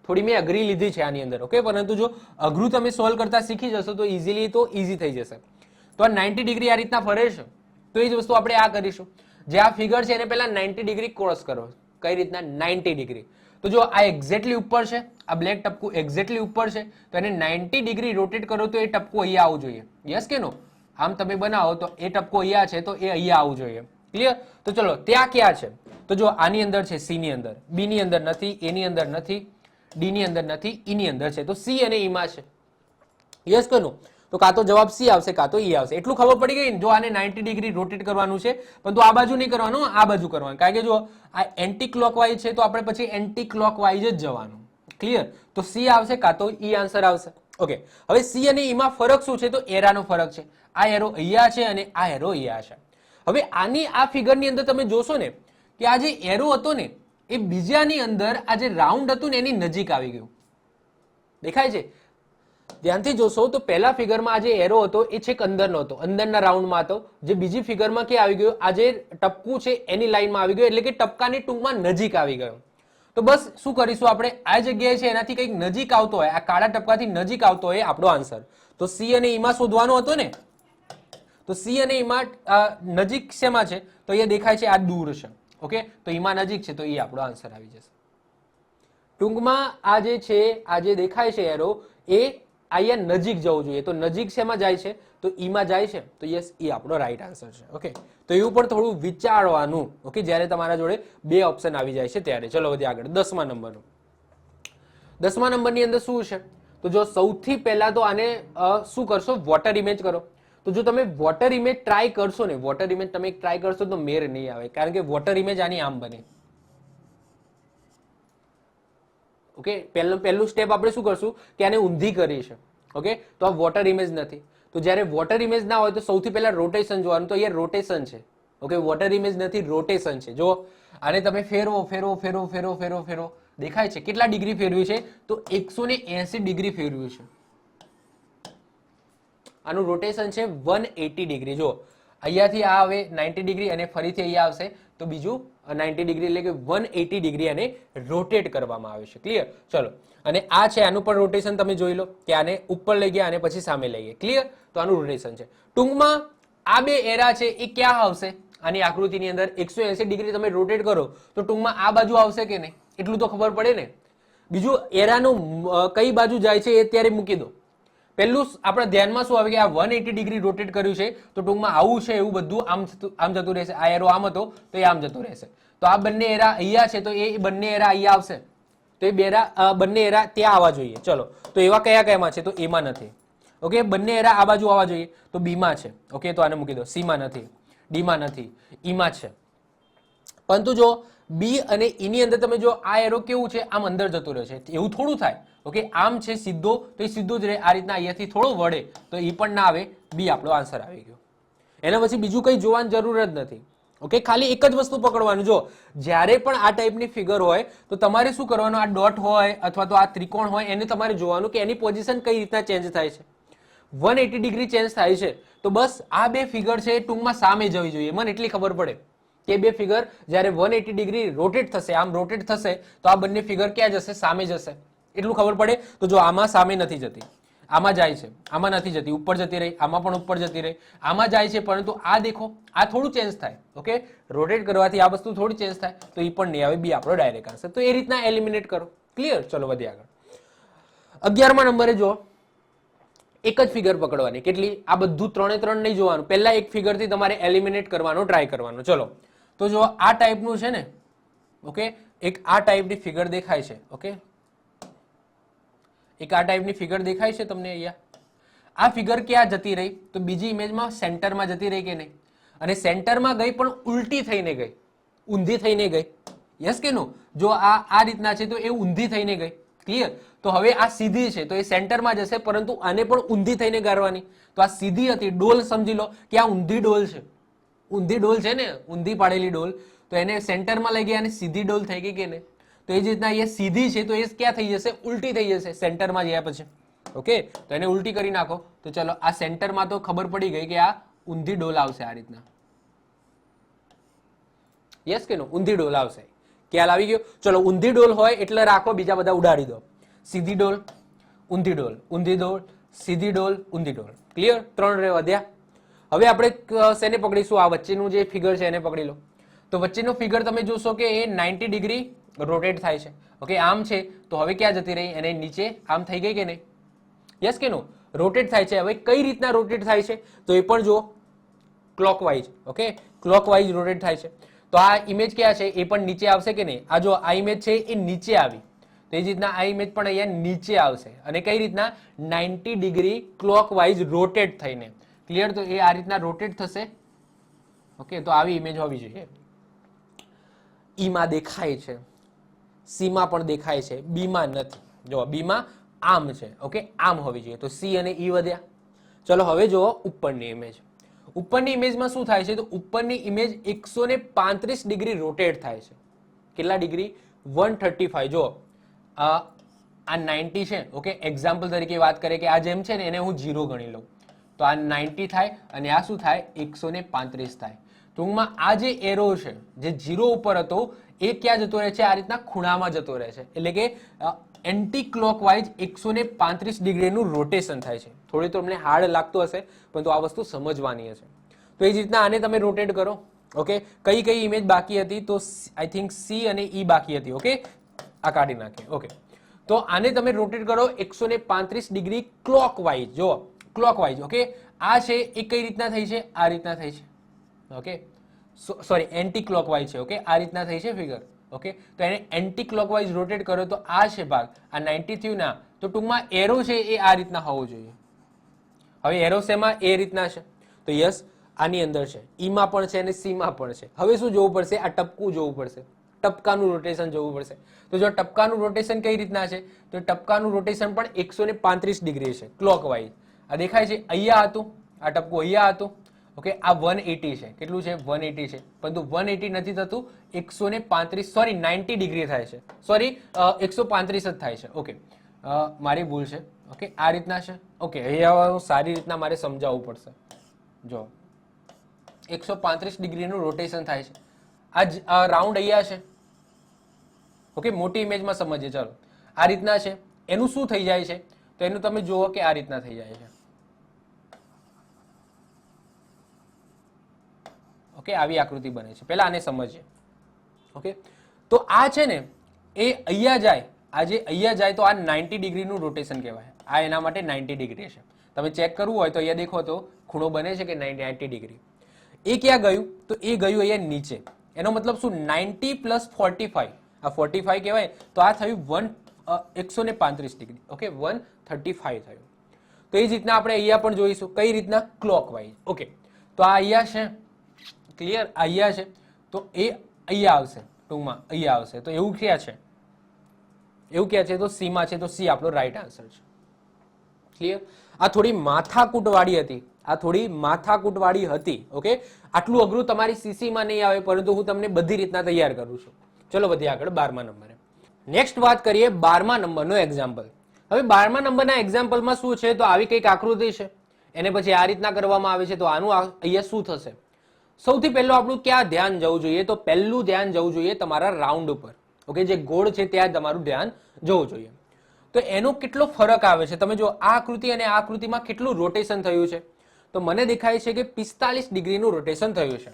થોડી મેં અઘરી લીધી છે આની અંદર. ઓકે, પરંતુ જો અઘરું તમે સોલ્વ કરતા શીખી જશો તો ઇઝીલી તો ઇઝી થઈ જશે. તો આ 90 ડિગ્રી આ રીતના ફરે છે. તો એ જ વસ્તુ આપણે આ કરીશું. જે આ ફિગર છે એને પહેલા 90 ડિગ્રી ક્રોસ કરો. કઈ રીતના? 90 ડિગ્રી. તો જો આ એક્ઝેક્ટલી ઉપર છે, આ બ્લેક ટપકું એક્ઝેક્ટલી ઉપર છે, તો એને 90 ડિગ્રી રોટેટ કરો તો એ ટપકું અહીંયા આવવું જોઈએ. યસ કે નો? આમ તમે બનાવો તો એ ટપકું અહીંયા છે તો એ અહીંયા આવવું જોઈએ. ક્લિયર? તો ચલો, ત્યાં ક્યાં છે? તો જો આની અંદર છે, સી ની અંદર, બી ની અંદર નથી, એ ની અંદર નથી, ડી ની અંદર નથી, ઈ ની અંદર છે. તો સી અને ઈ માં છે. યસ કે નો? તો કાં તો જવાબ સી આવશે કાં તો ઈ આવશે. એટલું ખબર પડી ગઈ ને? જો આને 90 ડિગ્રી રોટેટ કરવાનું છે, પરંતુ આ બાજુ નહીં કરવાનું, આ બાજુ કરવાનું. કારણ કે જો આ એન્ટી ક્લોકવાઇઝ છે તો આપણે પછી એન્ટી ક્લોકવાઇઝ જ જવાનું. ક્લિયર? તો સી આવશે કાં તો ઈ આન્સર આવશે. ઓકે, હવે સી અને ઈ માં ફરક શું છે? તો એરાનો ફરક છે. આ એરો અહીંયા છે અને આ એરો અહીંયા છે. હવે આની આ ફિગરની અંદર તમે જોશો ને કે આ જે એરો હતો ને એ બીજાની અંદર આ જે રાઉન્ડ હતું ને એની નજીક આવી ગયું. દેખાય છે? ધ્યાનથી જોશો તો પહેલા ફિગરમાં આ જે એરો હતો એ છેક અંદરનો હતો, અંદરના રાઉન્ડમાં હતો. જે બીજી ફિગરમાં ક્યાં આવી ગયો? આ જે ટપકું છે એની લાઈનમાં આવી ગયો. એટલે કે ટપકાની ટૂંકમાં નજીક આવી ગયો. તો બસ શું કરીશું આપણે? આ જગ્યાએ છે એનાથી કંઈક નજીક આવતો હોય, આ કાળા ટપકાથી નજીક આવતો હોય આપણો આન્સર. તો સી અને ઈમાં શોધવાનો હતો ને. તો સી અને ઈમાં નજીક શેમાં છે? તો એ દેખાય છે આ દૂર છે. ઓકે, તો ઈમાં નજીક છે તો એ આપણો આન્સર આવી જશે. ટૂંકમાં આ જે છે, આ જે દેખાય છે એરો, એ અહીંયા નજીક જવું જોઈએ. તો નજીક શેમાં જાય છે? તો ઈમાં જાય છે. તો યસ, એ આપણો રાઈટ આન્સર છે. ઓકે, તો એવું પણ થોડું વિચારવાનું. ઓકે, જ્યારે તમારા જોડે બે ઓપ્શન આવી જાય છે ત્યારે. ચલો વધીએ આગળ. 10મા નંબરનો. 10મા નંબરની અંદર શું છે? તો જો સૌથી પહેલા તો આને શું કરશો? વોટર ઇમેજ કરો. તો જો તમે વોટર ઇમેજ ટ્રાય કરશો ને, વોટર ઇમેજ તમે ટ્રાય કરશો તો મેર નહીં આવે, કારણ કે વોટર ઇમેજ આની આમ બને. ઓકે, પહેલું સ્ટેપ આપણે શું કરશું કે આને ઊંધી કરી છે. ઓકે, તો આ વોટર ઇમેજ નથી. તો જ્યારે વોટર ઇમેજ ના હોય તો સૌથી પહેલા રોટેશન જોવાનું. તો અહીંયા રોટેશન છે. ઓકે, વોટર ઇમેજ નથી, રોટેશન છે. જો આને તમે ફેરવો ફેરવો ફેરવો ફેરવો ફેરવો ફેરવો, દેખાય છે કેટલા ડિગ્રી ફેરવ્યું છે? તો 180 ડિગ્રી ફેરવ્યું છે. આનું રોટેશન છે 180 ડિગ્રી. જો અહીંયાથી આ હવે 90 ડિગ્રી અને ફરીથી અહીંયા આવશે તો બીજું 90 ડિગ્રી, એટલે કે 180 ડિગ્રી આને રોટેટ કરવામાં આવે છે. ક્લિયર? ચલો, અને આ છે આનું પણ રોટેશન તમે જોઈ લો કે આને ઉપર લઈ ગયા અને પછી સામે લઈ ગયા. ક્લિયર? તો આનું રોટેશન છે. ટૂંકમાં આ બે એરા છે એ ક્યાં આવશે? આની આકૃતિની અંદર 180 ડિગ્રી તમે રોટેટ કરો તો ટૂંકમાં આ બાજુ આવશે કે નહીં, એટલું તો ખબર પડે ને. બીજું એરાનું કઈ બાજુ જાય છે એ અત્યારે મૂકી દો. પહેલું આપણા ધ્યાનમાં શું આવે કે આ 180 ડિગ્રી રોટેટ કર્યું છે તો ટૂંકમાં આવું છે, એવું બધું આમ જતું રહેશે. આ એરો આમ હતો તો એ આમ જતો રહેશે. તો આ બંને એરા અહીંયા છે તો એ બંને એરા અહીંયા આવશે. તો એ બંને એરા ત્યાં આવવા જોઈએ. ચલો, તો એવા કયા કયામાં છે? તો એમાં નથી. ઓકે, બંને એરા આ બાજુ આવવા જોઈએ તો બીમાં છે. ઓકે, તો આને મૂકી દો. સીમાં નથી, ડીમાં નથી, ઈમાં છે. પરંતુ જો બી અને ઈની અંદર તમે જો આ એરો કેવું છે, આમ અંદર જતો રહે છે, એવું થોડું થાય. ઓકે, આમ છે સીધો તો એ સીધો જ રહે. આ રીતના અહીંયાથી થોડો વળે તો એ પણ ના આવે. બી આપણો આન્સર આવી ગયો. એના પછી બીજું કંઈ જોવાની જરૂર જ નથી. ઓકે, ખાલી એક જ વસ્તુ પકડવાનું. જો જ્યારે પણ આ ટાઈપની ફિગર હોય તો તમારે શું કરવાનું? આ ડોટ હોય અથવા તો આ ત્રિકોણ હોય એને તમારે જોવાનું કે એની પોઝિશન કઈ રીતના ચેન્જ થાય છે. 180 ડિગ્રી ચેન્જ થાય છે તો બસ આ બે ફિગર છે ટૂંકમાં સામે જવી જોઈએ. મને એટલી ખબર પડે કે બે ફિગર જ્યારે 180 ડિગ્રી રોટેટ થશે, આમ રોટેટ થશે તો આ બંને ફિગર ક્યાં જશે? સામે જશે. એટલું ખબર પડે. તો જો આમાં સામે નથી જતી, આમાં જાય છે, આમાં નથી જતી, ઉપર જતી રહી, આમાં પણ ઉપર જતી રહી, આમાં જાય છે, પરંતુ આ દેખો આ થોડું ચેન્જ થાય. ઓકે, રોટેટ કરવાથી આ વસ્તુ થોડી ચેન્જ થાય તો એ પણ નહીં આવે. બી આપણો ડાયરેક્ટ આન્સર. તો એ રીતના એલિમિનેટ કરો. ક્લિયર? ચલો વધીએ આગળ. 11મા નંબરે જો એક જ ફિગર પકડવાની. કેટલી? આ બધું 3 3 નહીં જોવાનું. પહેલા એક ફિગર થી તમારે એલિમિનેટ કરવાનો ટ્રાય કરવાનો. ચલો, તો જો આ ટાઈપનું છે ને, ઓકે, એક આ ટાઈપની ફિગર દેખાય છે. ઓકે, એક આ ટાઈપની ફિગર દેખાય છે તમને અહીંયા. આ ફિગર ક્યાં જતી રહી? તો બીજી ઇમેજમાં સેન્ટરમાં જતી રહી કે નહીં? અને સેન્ટરમાં ગઈ પણ ઉલટી થઈને ગઈ, ઊંધી થઈને ગઈ. યસ કે નો? જો આ રીતના છે તો એ ઊંધી થઈને ગઈ. ક્લિયર? તો હવે આ સીધી છે તો એ સેન્ટરમાં જશે, પરંતુ આને પણ ઊંધી થઈને ગાળવાની. તો આ સીધી હતી, ડોલ સમજી લો કે આ ઊંધી ડોલ છે. ઊંધી ડોલ છે ને, ઊંધી પાડેલી ડોલ, તો એને સેન્ટરમાં લઈ ગયા અને સીધી ડોલ થઈ ગઈ કે નહીં? તો એ જ રીતના એ સીધી છે તો એ ક્યાં થઈ જશે? ઉલટી થઈ જશે સેન્ટરમાં ગયા પછી. ઓકે, તો એને ઉલટી કરી નાખો. તો ચલો, આ સેન્ટરમાં તો ખબર પડી ગઈ કે આ ઊંધી ડોલ આવશે આ રીતના. યસ કે નો? ઊંધી ડોલ આવશે. ખ્યાલ આવી ગયો? ચલો, ઊંધી ડોલ હોય એટલે રાખો, બીજા બધા ઉડાડી દો. સીધી ડોલ, ઊંધી ડોલ, ઊંધી ડોલ, સીધી ડોલ, ઊંધી ડોલ. ક્લિયર? 3 વધ્યા. હવે આપણે શેને પકડીશું? આ વચ્ચેનું જે ફિગર છે એને પકડી લો. તો વચ્ચેનો ફિગર તમે જોશો કે એ 90 ડિગ્રી રોટેટ થાય છે. ઓકે, આમ છે તો હવે ક્યાં જતી રહી? એને નીચે આમ થઈ ગઈ કે નહીં? યસ કે નો? રોટેટ થાય છે. હવે કઈ રીતના રોટેટ થાય છે તો એ પણ જુઓ. ક્લોકવાઇઝ. ઓકે, ક્લોકવાઇઝ રોટેટ થાય છે. તો આ ઇમેજ ક્યાં છે? એ પણ નીચે આવશે કે નહીં? આ જો આ ઇમેજ છે એ નીચે આવી, તો એ જ રીતના આ ઇમેજ પણ અહીંયા નીચે આવશે. અને કઈ રીતના? 90 ડિગ્રી ક્લોકવાઇઝ રોટેટ થઈને. ક્લિયર? તો એ આ રીતના રોટેટ થશે. ઓકે, તો આવી ઇમેજ હોવી જોઈએ. ઈમાં દેખાય છે, સીમાં પણ દેખાય છે, બીમાં નથી. જો બીમાં આમ છે. ઓકે, આમ હોવી જોઈએ. તો સી અને ઈ વધ્યા. ચલો, હવે જુઓ ઉપરની ઇમેજ. ઉપરની ઇમેજમાં શું થાય છે? તો ઉપરની ઇમેજ 135 ડિગ્રી રોટેટ થાય છે. કેટલા ડિગ્રી? 135. જો આ 90 છે. ઓકે, એક્ઝામ્પલ તરીકે વાત કરીએ કે આ જેમ છે ને એને હું 0 ગણી લઉં તો આ 90 થાય અને આ શું થાય? 135 થાય. ટૂંકમાં આ જે એરો છે જે 0 ઉપર હતો એ ક્યાં જતો રહે છે? આ રીતના ખૂણામાં જતો રહે છે. એટલે કે એન્ટી ક્લોકવાઇઝ 135 ડિગ્રીનું રોટેશન થાય છે. થોડી તો તમને હાર્ડ લાગતું હશે, પરંતુ આ વસ્તુ સમજવાની હશે. તો એ જ રીતના આને તમે રોટેટ કરો. ઓકે, કઈ કઈ ઇમેજ બાકી હતી? તો આઈ થિંક સી અને ઈ બાકી હતી. ઓકે, આ કાઢી નાખીએ. ઓકે, તો આને તમે રોટેટ કરો 135 ડિગ્રી ક્લોકવાઇઝ. જો ક્લોકવાઇઝ. ઓકે, આ છે એ કઈ રીતના થઈ છે? આ રીતના થઈ છે. ઓકે, સોરી, એન્ટી ક્લોકવાઇઝ છે. ઓકે, આ રીતના થઈ છે ફિગર. ઓકે, તો એને એન્ટી ક્લોકવાઇઝ રોટેટ કરો તો આ છે ભાગ, આ 90 થયું ના, તો ટૂંકમાં એરો છે એ આ રીતના હોવો જોઈએ. હવે એરો શેમાં? એ રીતના છે. તો યસ આની અંદર છે, ઈમાં પણ છે અને સીમાં પણ છે. હવે શું જોવું પડશે? આ ટપકું જોવું પડશે, ટપકાનું રોટેશન જોવું પડશે. તો જો ટપકાનું રોટેશન કઈ રીતના છે, તો ટપકાનું રોટેશન પણ 135 ડિગ્રી છે ક્લોકવાઇઝ. આ દેખાય છે, અહીંયા હતું આ ટપકું, અહીંયા હતું. ઓકે, આ 180 છે. કેટલું છે? 180 છે. પરંતુ 180 નથી થતું, 135 સોરી 90 ડિગ્રી થાય છે. સોરી 135 જ થાય છે. ઓકે, મારી ભૂલ છે. ઓકે, આ રીતના છે. ઓકે, અહીંયા સારી રીતના મારે સમજાવવું પડશે. જો 135 ડિગ્રીનું રોટેશન થાય છે. આ રાઉન્ડ અહીંયા છે. ઓકે, મોટી ઇમેજમાં સમજીએ. ચાલો, આ રીતના છે. એનું શું થઈ જાય છે? તો એનું તમે જુઓ કે આ રીતના થઈ જાય છે. ઓકે, આવી આકૃતિ બને છે. પહેલા આને સમજીએ. ઓકે, તો આ છે ને એ અહીંયા જાય, આ જે અહીંયા જાય તો આ 90 ડિગ્રીનું રોટેશન કહેવાય. આ એના માટે 90 ડિગ્રી છે. તમે ચેક કરવું હોય તો અહીંયા દેખો તો ખૂણો બને છે કે 90 ડિગ્રી. એ ક્યાં ગયું? તો એ ગયું અહીંયા નીચે. એનો મતલબ શું? 90 પ્લસ 45, આ 45 કહેવાય. તો આ થયું 135 ડિગ્રી. ઓકે, 135 થયું. તો એ જ રીતના આપણે અહીંયા પણ જોઈશું. કઈ રીતના? ક્લોકવાઇઝ. ઓકે, તો આ અહીંયા છે, ક્લિયર? અહીંયા છે તો એ અહીંયા આવશે, ટૂંકમાં અહીંયા આવશે. તો એવું ક્યાં છે? એવું ક્યાં છે? તો સીમાં છે. તો સી આપણો રાઈટ આન્સર છે. ક્લિયર? આ થોડી માથાકૂટવાળી હતી, આ થોડી માથાકૂટવાળી હતી. ઓકે, આટલું અઘરું તમારી સીસીમાં નહીં આવે, પરંતુ હું તમને બધી રીતના તૈયાર કરું છું. ચલો વધીએ આગળ 12મા નંબરે. નેક્સ્ટ વાત કરીએ 12મા નંબરનો એક્ઝામ્પલ. હવે 12મા નંબરના એક્ઝામ્પલમાં શું છે? તો આવી કંઈક આકૃતિ છે, એને પછી આ રીતના કરવામાં આવે છે. તો આનું અહીંયા શું થશે? સૌથી પહેલું આપણું ક્યાં ધ્યાન જવું જોઈએ? તો પહેલું ધ્યાન જવું જોઈએ તમારા રાઉન્ડ ઉપર. ઓકે, જે ગોળ છે ત્યાં તમારું ધ્યાન જવું જોઈએ. તો એનો કેટલો ફરક આવે છે તમે જો, આ આકૃતિ અને આ આકૃતિમાં કેટલું રોટેશન થયું છે? તો મને દેખાય છે કે 45 ડિગ્રીનું રોટેશન થયું છે.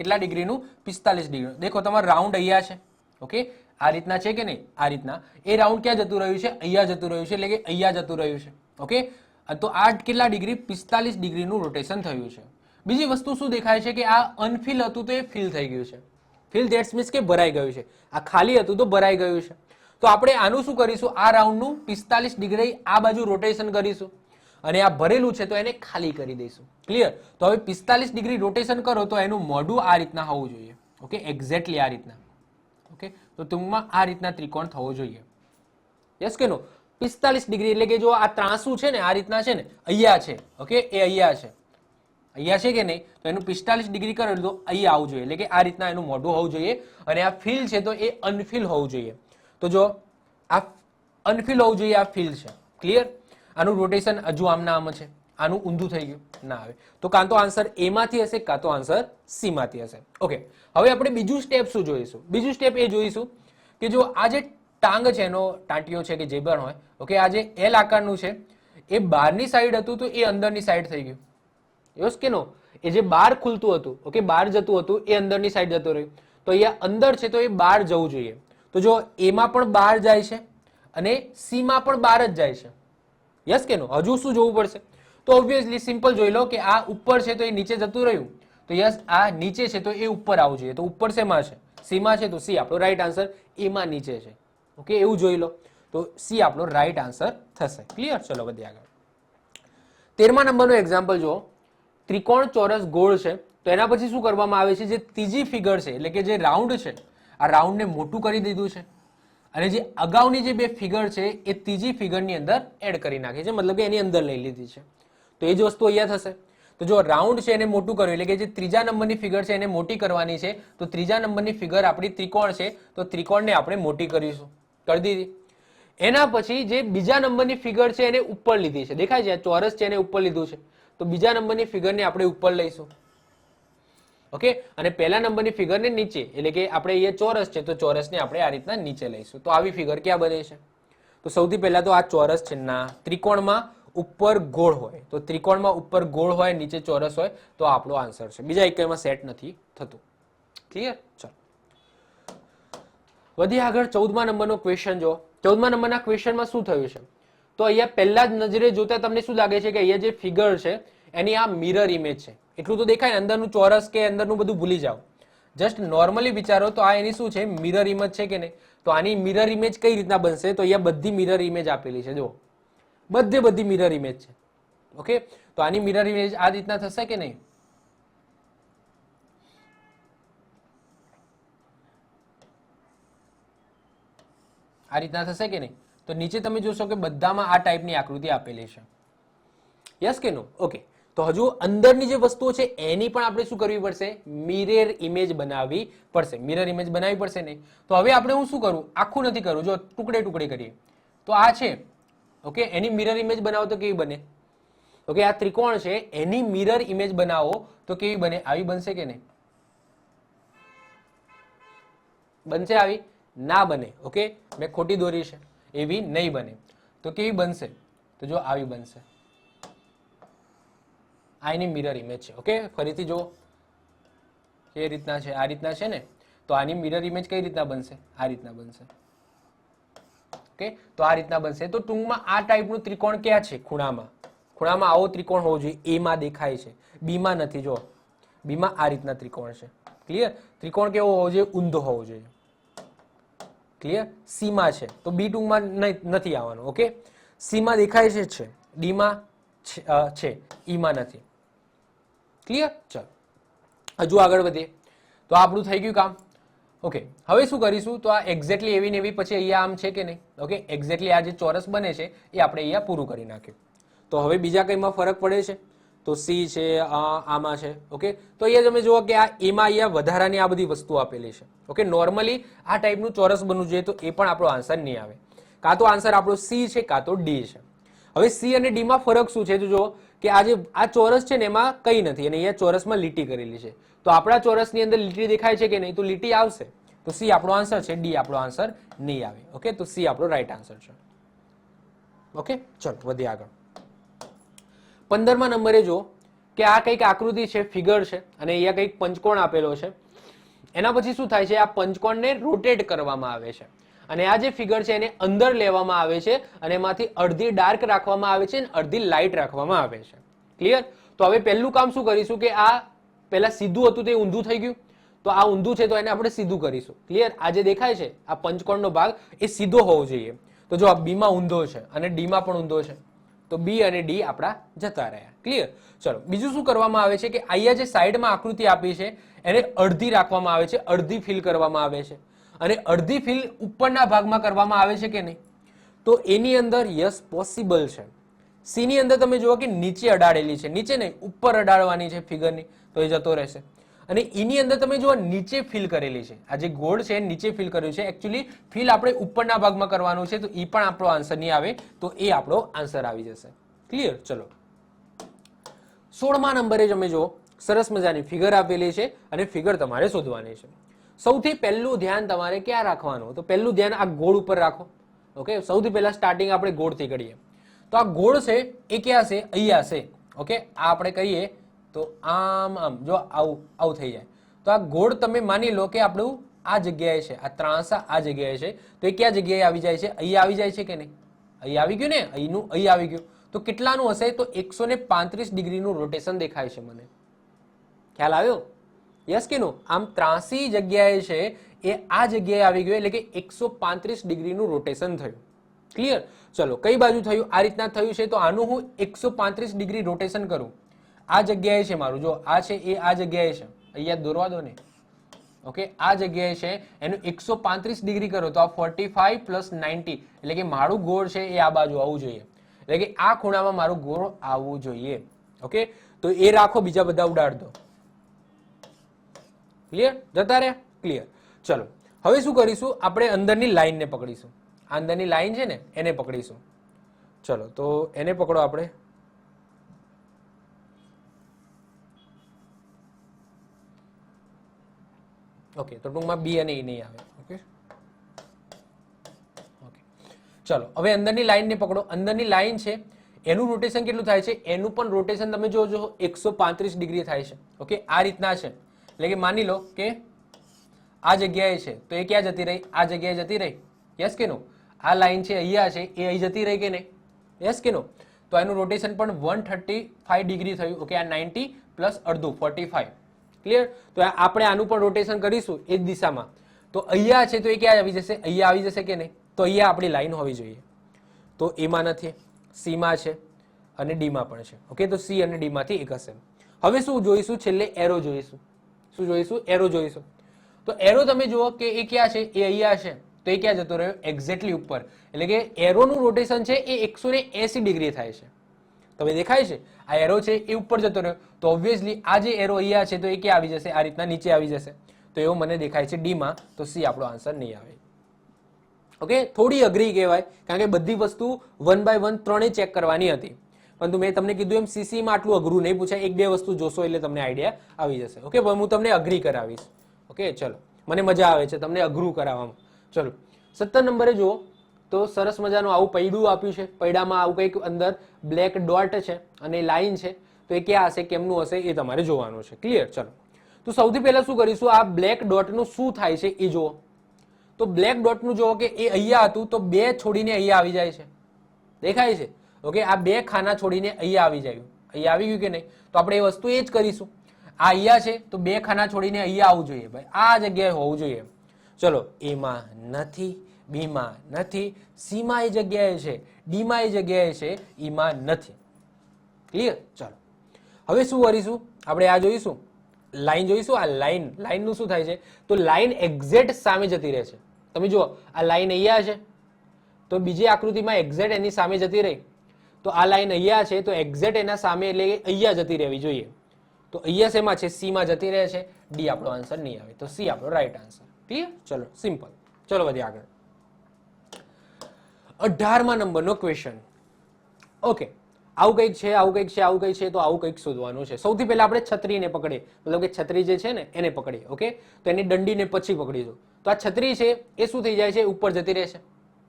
કેટલા ડિગ્રીનું? 45 ડિગ્રી. દેખો તમારો રાઉન્ડ અહીંયા છે. ઓકે, આ રીતના છે કે નહીં? આ રીતના. એ રાઉન્ડ ક્યાં જતું રહ્યું છે? અહીંયા જતું રહ્યું છે, એટલે કે અહીંયા જતું રહ્યું છે. ઓકે, તો આ કેટલા ડિગ્રી? 45 ડિગ્રીનું રોટેશન થયું છે. બીજી વસ્તુ શું દેખાય છે કે આ અનફિલ હતું તો એ ફિલ થઈ ગયું છે. ફિલ ધેટ્સ મીન્સ કે ભરાઈ ગયું છે. આ ખાલી હતું તો ભરાઈ ગયું છે. તો આપણે આનું શું કરીશું? આ રાઉન્ડનું 45 ડિગ્રી આ બાજુ રોટેશન કરીશું અને આ ભરેલું છે તો એને ખાલી કરી દઈશું. ક્લિયર? તો હવે 45 ડિગ્રી રોટેશન કરો તો એનું મોઢું આ રીતના હોવું જોઈએ. ઓકે, એક્ઝેક્ટલી આ રીતના. ઓકે, તો ટૂંકમાં આ રીતના ત્રિકોણ થવો જોઈએ. યસ કે નો? 45 ડિગ્રી એટલે કે જો આ ત્રાંસુ છે ને આ રીતના છે ને, અહીંયા છે. ઓકે, એ અહીંયા છે, અહીંયા છે કે નહીં? તો એનું 45 ડિગ્રી કરો તો અહીંયા આવવું જોઈએ, એટલે કે આ રીતના એનું મોઢું હોવું જોઈએ. અને આ ફિલ છે તો એ અનફિલ હોવું જોઈએ. તો જો આ અનફિલ હોવું જોઈએ, આ ફિલ છે. ક્લિયર? આનું રોટેશન હજુ આમના આમ છે, આનું ઊંધું થઈ ગયું ના આવે. તો કાં તો આન્સર એ માંથી હશે, કાં તો આન્સર સી માંથી હશે. ઓકે, હવે આપણે બીજું સ્ટેપ શું જોઈશું? બીજું સ્ટેપ એ જોઈશું કે જો આ જે ટાંગ છે, એનો ટાંટિયો છે કે જે પણ હોય, ઓકે, આ જે એલ આકારનું છે એ બહારની સાઈડ હતું તો એ અંદરની સાઈડ થઈ ગયું. એવો કે નો? એ જે બહાર ખુલતું હતું, ઓકે, બહાર જતું હતું એ અંદરની સાઈડ જતું રહ્યું. તો અહીંયા અંદર છે તો એ બહાર જવું જોઈએ. તો જો એમાં પણ બહાર જાય છે અને સીમાં પણ બહાર જ જાય છે. યસ કે નો? હજુ શું જોવું પડશે? તો ઓબ્વિયસલી સિમ્પલ જોઈ લો કે આ ઉપર છે તો એ નીચે જતું રહ્યું. તો યસ, આ નીચે છે તો એ ઉપર આવવું જોઈએ. તો ઉપર શેમાં છે? સીમાં છે. તો સી આપણો રાઈટ આન્સર. એમાં નીચે છે. ઓકે, એવું જોઈ લો તો સી આપણો રાઈટ આન્સર થશે. ક્લિયર? ચલો વધીએ આગળ. 13મા નંબરનો એક્ઝામ્પલ જુઓ. ત્રિકોણ, ચોરસ, ગોળ છે. તો એના પછી શું કરવામાં આવે છે? જે ત્રીજી ફિગર છે એટલે કે જે રાઉન્ડ છે, આ રાઉન્ડને મોટું કરી દીધું છે અને જે અગાઉની જે બે ફિગર છે એ ત્રીજી ફિગરની અંદર એડ કરી નાખી છે, મતલબ કે એની અંદર લઈ લીધી છે. તો એ જ વસ્તુ અહીંયા થશે. તો જો રાઉન્ડ છે એને મોટું કર્યું એટલે કે જે ત્રીજા નંબરની ફિગર છે એને મોટી કરવાની છે. તો ત્રીજા નંબરની ફિગર આપણી ત્રિકોણ છે તો ત્રિકોણને આપણે મોટી કરીશું, કરી દીધી. એના પછી જે બીજા નંબરની ફિગર છે એને ઉપર લીધી છે. દેખાય છે? ચોરસ છે એને ઉપર લીધું છે. તો બીજા નંબરની ફિગરને આપણે ઉપર લઈશું. ઓકે, અને પહેલા નંબરની ફિગરને નીચે, એટલે કે આપણે અહીંયા ચોરસ છે તો ચોરસને આપણે આ રીતના નીચે લઈશું. તો આવી ફિગર ક્યાં બને છે? તો સૌથી પહેલા તો આ ચોરસ છે ના, ત્રિકોણમાં ઉપર ગોળ હોય તો ત્રિકોણમાં ઉપર ગોળ હોય, નીચે ચોરસ હોય તો આપણો આન્સર છે. બીજા એકમાં સેટ નથી થતું. ક્લિયર? ચાલો વધીએ આગળ. 14મા નંબરનો ક્વેશ્ચન જો. 14મા નંબરના ક્વેશ્ચનમાં શું થયું છે? તો અહીંયા પહેલા જ નજરે જોતા તમને શું લાગે છે કે અહીંયા જે ફિગર છે એની આ મિરર ઇમેજ છે. એટલું તો દેખાય ને, અંદરનું ચોરસ કે અંદરનું બધું ભૂલી જાઓ. જસ્ટ નોર્મલી વિચારો તો આ એની શું છે? મિરર ઇમેજ છે કે નહીં? તો આની મિરર ઇમેજ કઈ રીતના બનશે? તો અહીંયા બધી મિરર ઇમેજ આપેલી છે. જુઓ, બધી મિરર ઇમેજ છે. ઓકે, તો આની મિરર ઇમેજ આ રીતના થશે કે નહીં? આ રીતના થશે કે નહીં? તો નીચે તમે જોશો કે બધામાં આ ટાઈપની આકૃતિ આપેલી છે. યસ કે નો? ઓકે. તો હજુ અંદરની જે વસ્તુઓ છે એની પણ આપણે શું કરવી પડશે? મિરર ઇમેજ બનાવવી પડશે. મિરર ઇમેજ બનાવવી પડશે નહીં. તો હવે આપણે હું શું કરું? આખું નથી કરું, જો ટુકડે ટુકડે કરીએ. તો આ છે, ઓકે, એની મિરર ઇમેજ બનાવો તો કેવી બને? ઓકે, આ ત્રિકોણ છે એની મિરર ઇમેજ બનાવો તો કેવી બને? આવી બનશે કે નહીં? બનશે આવી? ના બને. ઓકે, મેં ખોટી દોરી છે, એવી નહીં બને. તો કેવી બનશે? તો જો આવી બનશે. આ એની મિરર ઇમેજ છે. ઓકે, ફરીથી જો એ રીતના છે, આ રીતના છે ને, તો આની મિરર ઇમેજ કઈ રીતના બનશે? આ રીતના બનશે. ઓકે, તો આ રીતના બનશે. તો ટૂંકમાં આ ટાઈપનું ત્રિકોણ ક્યાં છે? ખૂણામાં. ખૂણામાં આવો ત્રિકોણ હોવો જોઈએ. એ માં દેખાય છે, બી માં નથી. જો બી માં આ રીતના ત્રિકોણ છે. ક્લિયર? ત્રિકોણ કેવો હોવો જોઈએ? ઊંધો હોવો જોઈએ. ક્લિયર? સી માં છે તો બી ટૂંકમાં નથી આવવાનું. ઓકે, સી માં દેખાય છે, ડી માં છે, ઈ માં નથી. ક્લિયર? ચાલો હજુ આગળ વધીએ. તો આપણું થઈ ગયું કામ. ઓકે, હવે શું કરીશું? તો આ એક્ઝેક્ટલી એવી ને એવી પછી અહીંયા આમ છે કે નહીં? ઓકે, એક્ઝેક્ટલી આ જે ચોરસ બને છે એ આપણે અહીંયા પૂરું કરી નાખ્યું. તો હવે બીજા કઈમાં ફરક પડે છે? તો સી છે, આમાં છે. ઓકે, તો અહીંયા તમે જુઓ કે આ એમાં અહીંયા વધારાની આ બધી વસ્તુ આપેલી છે. ઓકે, નોર્મલી આ ટાઈપનું ચોરસ બનવું જોઈએ, તો એ પણ આપણો આન્સર નહીં આવે. કાં તો આન્સર આપણો સી છે કાં તો ડી છે. હવે સી અને ડી માં ફરક શું છે? તો જુઓ કે આ ચોરસ છે ને એમાં કઈ નથી અને અહીંયા ચોરસમાં લીટી કરેલી છે. તો આપણા ચોરસની અંદર લીટી દેખાય છે કે નહીં? તો લીટી આવશે. તો સી આપણો આન્સર છે, ડી આપણો આન્સર નહીં આવે. ઓકે, તો સી આપણો રાઈટ આન્સર છે. ઓકે, ચલો વધીએ આગળ. 15મા નંબરે જો કે આ કંઈક આકૃતિ છે, ફિગર છે અને અહીંયા કંઈક પંચકોણ આપેલો છે. એના પછી શું થાય છે? આ પંચકોણને રોટેટ કરવામાં આવે છે અને આ જે ફિગર છે એને અંદર લેવામાં આવે છે અને એમાંથી અડધી ડાર્ક રાખવામાં આવે છે અને અડધી લાઇટ રાખવામાં આવે છે. ક્લિયર? તો હવે પહેલું કામ શું કરીશું કે આ પહેલા સીધું હતું તે ઊંધું થઈ ગયું. તો આ ઊંધું છે તો એને આપણે સીધું કરીશું. ક્લિયર? આ જે દેખાય છે આ પંચકોણનો ભાગ એ સીધો હોવો જોઈએ. તો જો આ બી માં ઊંધો છે અને ડી માં પણ ઊંધો છે, તો બી અને ડી આપણા જતા રહ્યા. ક્લિયર? ચલો બીજું શું કરવામાં આવે છે કે અહીંયા જે સાઈડમાં આકૃતિ આપી છે એને અડધી રાખવામાં આવે છે, અડધી ફિલ કરવામાં આવે છે અને અડધી ફિલ ઉપરના ભાગમાં કરવામાં આવે છે કે નહીં? તો એની અંદર યસ પોસિબલ છે. સી ની અંદર તમે જુઓ કે નીચે અડાડેલી છે, નીચે નહીં ઉપર અડાડવાની છે ફિગરની, તો એ જતો રહેશે. અને એની અંદર તમે જુઓ નીચે ફિલ કરેલી છે, આ જે ગોળ છે નીચે ફિલ કર્યું છે. એકચ્યુઅલી ફિલ આપણે ઉપરના ભાગમાં કરવાનું છે, તો એ પણ આપણો આન્સર નહીં આવે, તો એ આપણો આન્સર આવી જશે. ક્લિયર? ચલો 16મા નંબરે તમે જુઓ સરસ મજાની ફિગર આપેલી છે અને ફિગર તમારે શોધવાની છે. સૌથી પહેલું ધ્યાન તમારે ક્યાં રાખવાનું? તો પહેલું ધ્યાન આ ગોળ ઉપર રાખો. ઓકે, સૌથી પહેલા સ્ટાર્ટિંગ આપણે ગોળથી કરીએ. તો આ ગોળ છે એ ક્યાં છે? અહીંયા છે. ઓકે, આ આપણે કહીએ તો આમ જો આવું થઈ જાય. તો આ ગોળ તમે માની લો કે આપણું આ જગ્યાએ છે, આ ત્રાંસા આ જગ્યાએ છે, તો એ ક્યાં જગ્યાએ આવી જાય છે? અહીંયા આવી જાય છે કે નહીં? અહીં આવી ગયું ને, અહીંનું અહીં આવી ગયું. તો કેટલાનું હશે? તો 135 ડિગ્રીનું રોટેશન દેખાય છે મને. ખ્યાલ આવ્યો? યસ કે નો? આમ 83 જગ્યાએ છે એ આ જગ્યાએ આવી ગયું, એટલે કે 135 ડિગ્રીનું રોટેશન થયું. ક્લિયર? ચલો કઈ બાજુ થયું? આ રીતના થયું છે. તો આનું હું 135 ડિગ્રી રોટેશન કરું. આ જગ્યાએ છે મારું, જો આ છે એ આ જગ્યાએ છે, અહીંયા દોરવા દો ને. ઓકે, આ જગ્યાએ છે એનું 135 ડિગ્રી કરો તો આ 45 પ્લસ 90, એટલે કે મારું ગોળ છે એ આ બાજુ આવવું જોઈએ, એટલે કે આ ખૂણામાં મારું ગોળ આવવું જોઈએ. ઓકે, તો એ રાખો, બીજા બધા ઉડાડ દો. ક્લિયર? જતા રહ્યા? ક્લિયર? ચલો હવે શું કરીશું? આપણે અંદરની લાઈનને પકડીશું. આ અંદરની લાઈન છે ને એને પકડીશું. ચલો તો એને પકડો આપણે. ઓકે, તો ટૂંકમાં બી અને ઈ નહીં આવે. ઓકે ઓકે, ચલો હવે અંદરની લાઈનને પકડો. અંદરની લાઈન છે એનું રોટેશન કેટલું થાય છે? એનું પણ રોટેશન તમે જોજો 135 ડિગ્રી થાય છે. ઓકે, આ રીતના છે, એટલે કે માની લો કે આ જગ્યાએ છે તો એ ક્યાં જતી રહી? આ જગ્યાએ જતી રહી. યસ કે નો? આ લાઈન છે અહીંયા છે એ અહીં જતી રહી કે નહીં? યસ કે નો? તો એનું રોટેશન પણ 135 ડિગ્રી થયું. ઓકે, આ 90 પ્લસ અડધું 45. ક્લિયર? તો આપણે આનું પણ રોટેશન કરીશું એ જ દિશામાં. તો અહીંયા છે તો એ ક્યાં આવી જશે? અહીંયા આવી જશે કે નહીં? તો અહીંયા આપણી લાઈન હોવી જોઈએ. તો એમાં નથી, સી માં છે અને ડી માં પણ છે. ઓકે, તો સી અને ડી માંથી એક હશે. હવે શું જોઈશું? છેલ્લે એરો જોઈશું. શું જોઈશું? એરો જોઈશું. તો એરો તમે જુઓ કે એ ક્યાં છે? એ અહીંયા છે. તો એ ક્યાં જતો રહ્યો? એક્ઝેક્ટલી ઉપર. એટલે કે એરોનું રોટેશન છે એ 180 ડિગ્રી થાય છે. તમે દેખાય છે આ એરો છે એ ઉપર જતો રહ્યો, તો ઓબ્વિયસલી આ જે એરો અહીંયા છે તો એ ક્યાં આવી જશે? આ રીતના નીચે આવી જશે. તો એવું મને દેખાય છે ડી માં, તો સી આપણો આન્સર નહીં આવે. ઓકે, થોડી અઘરી કહેવાય કારણ કે બધી વસ્તુ 1 by 1 ત્રણેય ચેક કરવાની હતી, પરંતુ મેં તમને કીધું એમ સીસી માં આટલું અઘરું નહીં પૂછાય. એક બે વસ્તુ જોશો એટલે તમને આઈડિયા આવી જશે. ઓકે, પણ હું તમને અઘરી કરાવીશ. ઓકે, ચલો, મને મજા આવે છે તમને અઘરું કરાવવામાં. ચલો 17 નંબરે જુઓ તો સરસ મજાનું આવું પૈડું આપ્યું છે. પૈડામાં આવું કંઈક અંદર બ્લેક ડોટ છે અને લાઈન છે, તો એ ક્યાં હશે, કેમનું હશે એ તમારે જોવાનું છે. ક્લિયર? ચલો, તો સૌથી પહેલા શું કરીશું, આ બ્લેક ડોટનું શું થાય છે એ જુઓ. તો બ્લેક ડોટનું જુઓ કે એ અહીંયા હતું તો બે છોડીને અહીંયા આવી જાય છે. દેખાય છે? ઓકે, આ બે ખાના છોડીને અહીંયા આવી જાય. અહીંયા આવી ગયું કે નહીં? તો આપણે એ વસ્તુ એ જ કરીશું. આ અહીંયા છે તો બે ખાના છોડીને અહીંયા આવવું જોઈએ ભાઈ, આ જગ્યાએ હોવું જોઈએ. ચલો, એમાં નથી, બીમાં નથી, સીમાં એ જગ્યાએ છે, ડીમાં એ જગ્યાએ છે, ઈમાં નથી. ક્લિયર? ચાલો, હવે શું કરીશું આપણે? આ જોઈશું, લાઈન જોઈશું. આ લાઈનનું શું થાય છે? તો લાઈન એક્ઝેક્ટ સામે જતી રહે છે. તમે જુઓ, આ લાઈન અહીંયા છે તો બીજી આકૃતિમાં એક્ઝેક્ટ એની સામે જતી રહી. તો આ લાઈન અહીંયા છે તો એક્ઝેક્ટ એના સામે એટલે અહીંયા જતી રહેવી જોઈએ. તો અહીંયા શેમાં છે? સી માં જતી રહે છે. ડી આપણો આન્સર નહીં આવે, તો સી આપણો રાઈટ આન્સર. ક્લિયર? ચલો, સિમ્પલ. ચલો વધીએ આગળ. 18મા નંબરનો ક્વેશ્ચન. ઓકે, આવું કંઈક છે, આવું કંઈક છે, આવું કંઈક છે, તો આવું કંઈક શોધવાનું છે. સૌથી પહેલા આપણે છત્રીને પકડીએ, મતલબ કે છત્રી જે છે ને એને પકડીએ. ઓકે, તો એની દંડીને પછી પકડીશું. તો આ છત્રી છે એ શું થઈ જાય છે? ઉપર જતી રહે છે.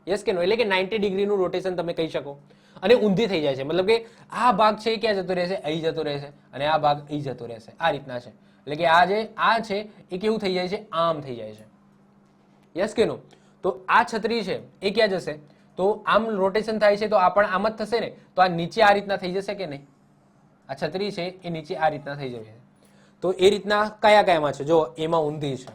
યસ કે નો? એટલે કે 90 ડિગ્રીનું રોટેશન તમે કહી શકો. અને ઊંધી થઈ જાય છે, મતલબ કે આ ભાગ છે એ ક્યાં જતો રહેશે? અહીં જતો રહેશે, અને આ ભાગ અહીં જતો રહેશે. આ રીતના છે. એટલે કે આ છે એ કેવું થઈ જાય છે? આમ થઈ જાય છે. યસ કે નો? તો આ છત્રી છે એ ક્યાં જશે? તો આમ રોટેશન થાય છે તો આ પણ આમ જ થશે ને. તો આ નીચે આ રીતના થઈ જશે કે નહીં? આ છત્રી છે એ નીચે આ રીતના થઈ જશે. તો એ રીતના કયા કયામાં છે? જો, એમાં ઊંધી છે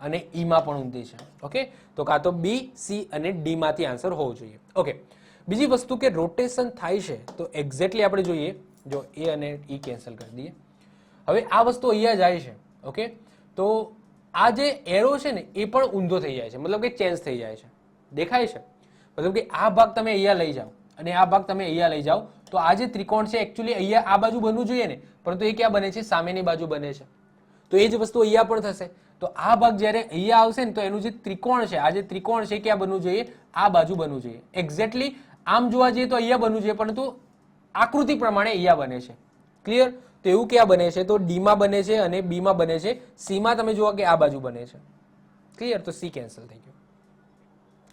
અને ઈમાં પણ ઊંધી છે. ઓકે, તો કાં તો બી, સી અને ડી માંથી આન્સર હોવો જોઈએ. ઓકે, બીજી વસ્તુ કે રોટેશન થાય છે તો એક્ઝેક્ટલી આપણે જોઈએ. જો એ અને ઈ કેન્સલ કરી દઈએ. હવે આ વસ્તુ અહીંયા જાય છે. ઓકે, તો આ જે એરો છે ને એ પણ ઊંધો થઈ જાય છે, મતલબ કે ચેન્જ થઈ જાય છે. દેખાય છે? મતલબ કે આ ભાગ તમે અહીંયા લઈ જાઓ અને આ ભાગ તમે અહીંયા લઈ જાઓ તો આ જે ત્રિકોણ છે એકચ્યુઅલી અહીંયા આ બાજુ બનવું જોઈએ ને, પરંતુ એ ક્યાં બને છે? સામેની બાજુ બને છે. તો એ જ વસ્તુ અહીંયા પણ થશે. તો આ ભાગ જ્યારે અહીંયા આવશે ને તો એનું જે ત્રિકોણ છે, આ જે ત્રિકોણ છે ક્યાં બનવું જોઈએ? આ બાજુ બનવું જોઈએ. એક્ઝેક્ટલી આમ જોવા જઈએ તો અહીંયા બનવું જોઈએ, પરંતુ આકૃતિ પ્રમાણે અહીંયા બને છે. ક્લિયર? તો એવું ક્યાં બને છે? તો ડી માં બને છે અને બી માં બને છે. સી માં તમે જુઓ કે આ બાજુ બને છે. ક્લિયર? તો સી કેન્સલ થઈ ગયું.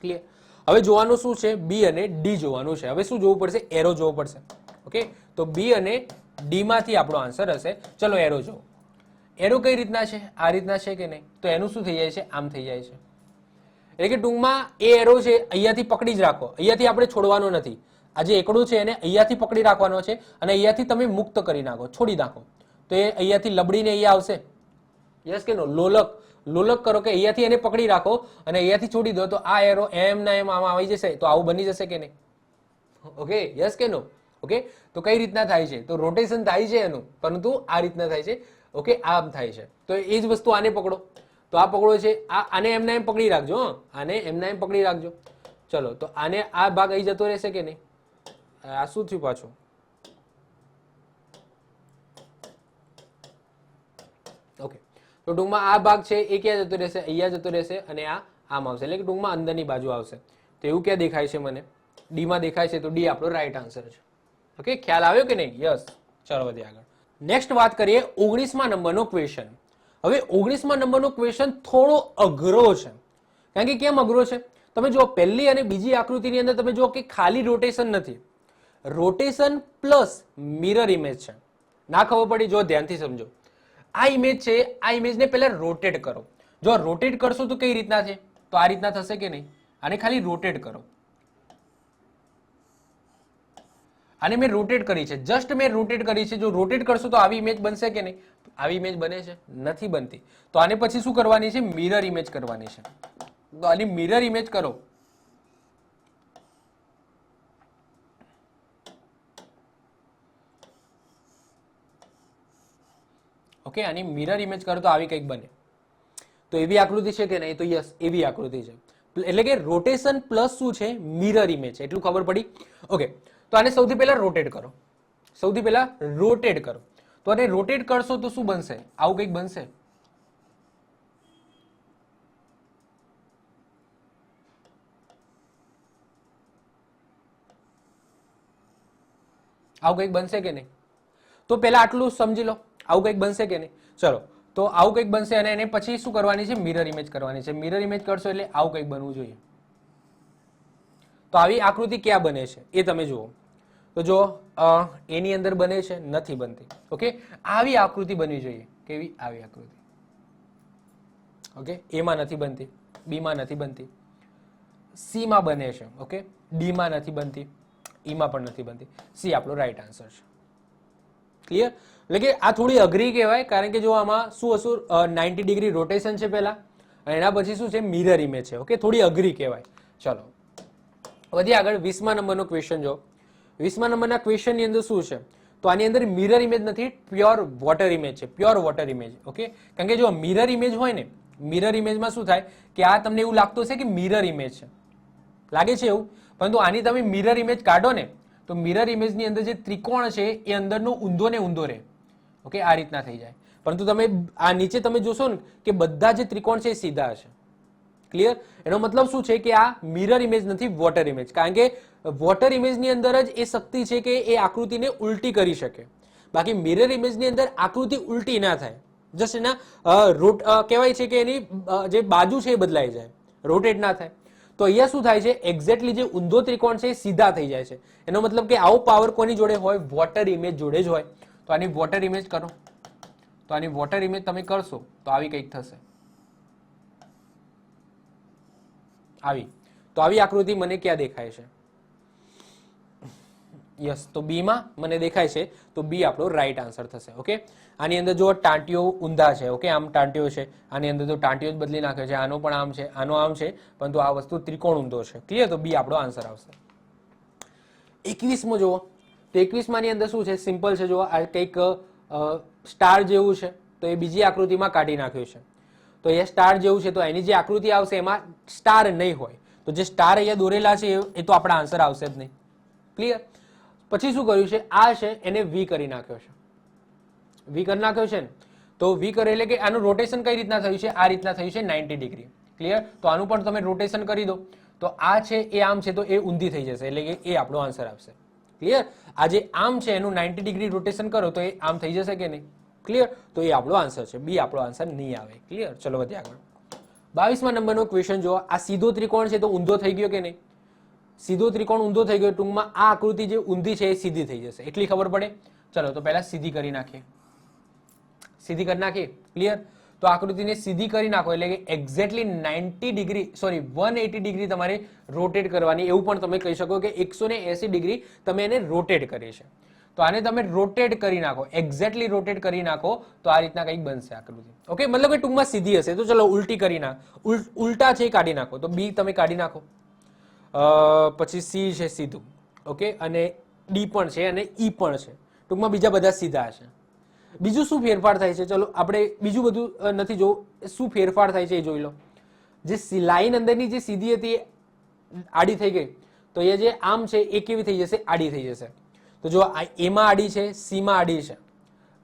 ક્લિયર? હવે જોવાનું શું છે? બી અને ડી જોવાનું છે. હવે શું જોવું પડશે? એરો જોવો પડશે. ઓકે, તો બી અને ડી માંથી આપણો આન્સર હશે. ચલો એરો જોવો. એરો કઈ રીતના છે? આ રીતના છે કે નહીં? તો એનું શું થઈ જાય છે? આમ થઈ જાય છે. એટલે કે ટૂંકમાં એ એરો છે અહીંયાથી પકડી જ રાખો, અહીંયાથી આપણે છોડવાનો નથી. આ જે એકડું છે એને અહીંયાથી પકડી રાખવાનો છે અને અહીંયાથી તમે મુક્ત કરી નાખો, છોડી નાખો, તો એ અહીંયાથી લબડીને અહીંયા આવશે. યસ કે નો? લોલક કરો કે અહીંયાથી એને પકડી રાખો અને અહીંયાથી છોડી દો તો આ એરો એમ ના એમ આમાં આવી જશે. તો આવું બની જશે કે નહીં? ઓકે, યસ કે નો? ઓકે, તો કઈ રીતના થાય છે? તો રોટેશન થાય છે એનું, પરંતુ આ રીતના થાય છે. ઓકે, આમ થાય છે. તો એ જ વસ્તુ આને પકડો, તો આ પકડો છે, આને એમના એમ પકડી રાખજો. આને એમના એમ પકડી રાખજો. ચલો, તો આને આ ભાગ અહીં જતો રહેશે કે નહીં? આ શું થયું પાછું? ઓકે, તો ટૂંકમાં આ ભાગ છે એ ક્યાં જતો રહેશે? અહીંયા જતો રહેશે અને આ આમ આવશે, એટલે કે ટૂંકમાં અંદરની બાજુ આવશે. તો એવું ક્યાં દેખાય છે મને? ડી માં દેખાય છે. તો ડી આપણો રાઈટ આન્સર છે. ઓકે, ખ્યાલ આવ્યો કે નહીં? યસ. ચલો વધીએ આગળ. નેક્સ્ટ વાત કરીએ 19મા નંબરનો ક્વેશ્ચન. હવે 19મા નંબરનો ક્વેશ્ચન થોડો અઘરો છે. કારણ કે કેમ અઘરો છે? તમે જો પહેલી અને બીજી આકૃતિની અંદર તમે જો કે ખાલી રોટેશન નથી, રોટેશન પ્લસ મિરર ઇમેજ છે. ના ખબર પડી? જો ધ્યાનથી સમજો. આ ઇમેજ છે, આ ઇમેજને પહેલા રોટેટ કરો. જો રોટેટ કરશો તો કઈ રીતના છે? તો આ રીતના થશે કે નહીં? આને ખાલી રોટેટ કરો. આને મેં રોટેટ કરી છે, જસ્ટ મેં રોટેટ કરી છે. જો રોટેટ કરશો તો આવી ઇમેજ બનશે કે નહીં? આવી ઇમેજ બને છે? નથી બનતી. તો આને પછી શું કરવાની છે? મિરર ઇમેજ કરવાની છે. તો આની મિરર ઇમેજ કરો. ઓકે, આની મિરર ઇમેજ કરો તો આવી કંઈક બને. તો એવી આકૃતિ છે કે નહીં? તો યસ, એવી આકૃતિ છે. એટલે કે રોટેશન પ્લસ શું છે, મિરર ઇમેજ, એટલું ખબર પડી. ઓકે, તો આને સૌથી પહેલા રોટેટ કરો. સૌથી પહેલા રોટેટ કરો. તો આને રોટેટ કરશો તો શું બનશે? આવું કંઈક બનશે. આવું કંઈક બનશે કે નહીં? તો પહેલા આટલું સમજી લો, આવું કંઈક બનશે કે નહીં? ચલો, તો આવું કંઈક બનશે અને એને પછી શું કરવાની છે? મિરર ઇમેજ કરવાની છે. મિરર ઇમેજ કરશો એટલે આવું કંઈક બનવું જોઈએ. તો આવી આકૃતિ ક્યાં બને છે એ તમે જુઓ. તો જો એની અંદર બને છે, નથી બનતી. ઓકે, આવી આકૃતિ બનવી જોઈએ. કેવી? આવી આકૃતિ. ઓકે, એમાં નથી બનતી, બી માં નથી બનતી, સી માં બને છે. ઓકે, ડી માં નથી બનતી, ઈ માં પણ નથી બનતી. સી આપણો રાઈટ આન્સર છે. ક્લિયર? એટલે કે આ થોડી અઘરી કહેવાય, કારણ કે જો આમાં શું હશું, 90 ડિગ્રી રોટેશન છે પહેલા, અને એના પછી શું છે? મિરર ઇમેજ છે. ઓકે, થોડી અઘરી કહેવાય. ચલો વધીએ આગળ. 20મા નંબરનો ક્વેશ્ચન જો. 20મા નંબરના ક્વેશ્ચન ની અંદર શું છે? તો આની અંદર મિરર ઇમેજ નથી, પ્યોર વોટર ઇમેજ છે. Pure water image. ઓકે, કારણ કે જો મિરર ઇમેજ હોય ને, મિરર ઇમેજમાં શું થાય કે આ તમને એવું લાગતું હશે કે મિરર ઇમેજ છે, લાગે છે એવું, પરંતુ આની તમે મિરર ઇમેજ કાઢો ને તો મિરર ઇમેજની અંદર જે ત્રિકોણ છે એ અંદરનો ઊંધો ને ઊંધો રહે. ઓકે, આ રીતના થઈ જાય. પરંતુ તમે આ નીચે તમે જોશો ને કે બધા જે ત્રિકોણ છે એ સીધા હશે. ક્લિયર? એનો મતલબ શું છે કે આ મિરર ઇમેજ નથી, વોટર ઇમેજ. કારણ કે વોટર ઇમેજની અંદર જ એ શક્તિ છે કે એ આકૃતિને ઉલટી કરી શકે. બાકી મિરર ઇમેજની અંદર આકૃતિ ઉલટી ના થાય, જસ્ટ એના કહેવાય છે કે એની જે બાજુ છે એ બદલાઈ જાય, રોટેટ ના થાય. તો અહીંયા શું થાય છે? એક્ઝેક્ટલી જે ઊંધો ત્રિકોણ છે એ સીધા થઈ જાય છે. એનો મતલબ કે આવો પાવર કોની જોડે હોય? વોટર ઇમેજ જોડે જ હોય. તો આની વોટર ઇમેજ કરો. તો આની વોટર ઇમેજ તમે કરશો તો આવી કંઈક થશે. આવી. તો આવી આકૃતિ મને ક્યાં દેખાય છે? યસ, તો બી માં મને દેખાય છે. તો બી આપણો રાઈટ આન્સર થશે. ઓકે, આની અંદર જો ટાંટીઓ ઊંધા છે. ઓકે, આમ ટાંટીઓ છે, આની અંદર તો ટાંટીઓ જ બદલી નાખે છે. આનો પણ આમ છે, આનો આમ છે, પરંતુ આ વસ્તુ ત્રિકોણ ઊંધો છે. ક્લિયર? તો બી આપણો આન્સર આવશે. 21મો જુઓ. તો 21મા ની અંદર શું છે? સિમ્પલ છે. જુઓ, આ કંઈક સ્ટાર જેવું છે, તો એ બીજી આકૃતિમાં કાઢી નાખ્યું છે. તો એ સ્ટાર જેવું છે, તો એની જે આકૃતિ આવશે એમાં સ્ટાર નહીં હોય. તો જે સ્ટાર અહીંયા દોરેલા છે એ તો આપણા આન્સર આવશે જ નહીં. ક્લિયર? પછી શું કર્યું છે? આ છે એને વી કરી નાખ્યો છે. વી કરી નાખ્યો છે ને, તો વી કરે એટલે કે આનું રોટેશન કઈ રીતના થયું છે? આ રીતના થયું છે 90 ડિગ્રી. ક્લિયર? તો આનું પણ તમે રોટેશન કરી દો. તો આ છે એ આમ છે, તો એ ઊંધી થઈ જશે, એટલે કે એ આપણો આન્સર આવશે. ક્લિયર? આ જે આમ છે એનું 90 ડિગ્રી રોટેશન કરો તો એ આમ થઈ જશે કે નહીં? ક્લિયર? તો એ આપણો આન્સર છે. બી આપણો આન્સર નહીં આવે. ક્લિયર? ચલો વધીએ આગળ. 22મા નંબરનો ક્વેશ્ચન જો. આ સીધો ત્રિકોણ છે તો ઊંધો થઈ ગયો કે નહીં? સીધો ત્રિકોણ ઊંધો થઈ ગયો. ટૂંકમાં આ આકૃતિ જે ઊંધી છે એ સીધી થઈ જશે, એટલી ખબર પડે. ચલો તો પહેલા સીધી કરી નાખીએ. સીધી કરી નાખીએ. ક્લિયર? તો આકૃતિને સીધી કરી નાખો એટલે કે એક્ઝેક્ટલી 90 ડિગ્રી, સોરી 180 ડિગ્રી તમારે રોટેટ કરવાની. એવું પણ તમે કહી શકો કે 180 ડિગ્રી તમે એને રોટેટ કરી છે. તો આને તમે રોટેટ કરી નાખો, એક્ઝેક્ટલી રોટેટ કરી નાખો તો આ રીતના કંઈક બનશે આકૃતિ. ઓકે, મતલબ કે ટૂંકમાં સીધી હશે. તો ચલો ઉલટી કરી નાખો, ઉલટા છે કાઢી નાખો. તો બી તમે કાઢી નાખો. પછી સી છે સીધું. ઓકે, અને ડી પણ છે અને ઈ પણ છે. ટૂંકમાં બીજા બધા સીધા છે. બીજું શું ફેરફાર થાય છે? ચલો આપણે બીજું બધું નથી જોવું, શું ફેરફાર થાય છે એ જોઈ લો. જે લાઈન અંદરની જે સીધી હતી એ આડી થઈ ગઈ, તો એ જે આમ છે એ કેવી થઈ જશે? આડી થઈ જશે. તો જો એમાં આડી છે, સી માં આડી છે,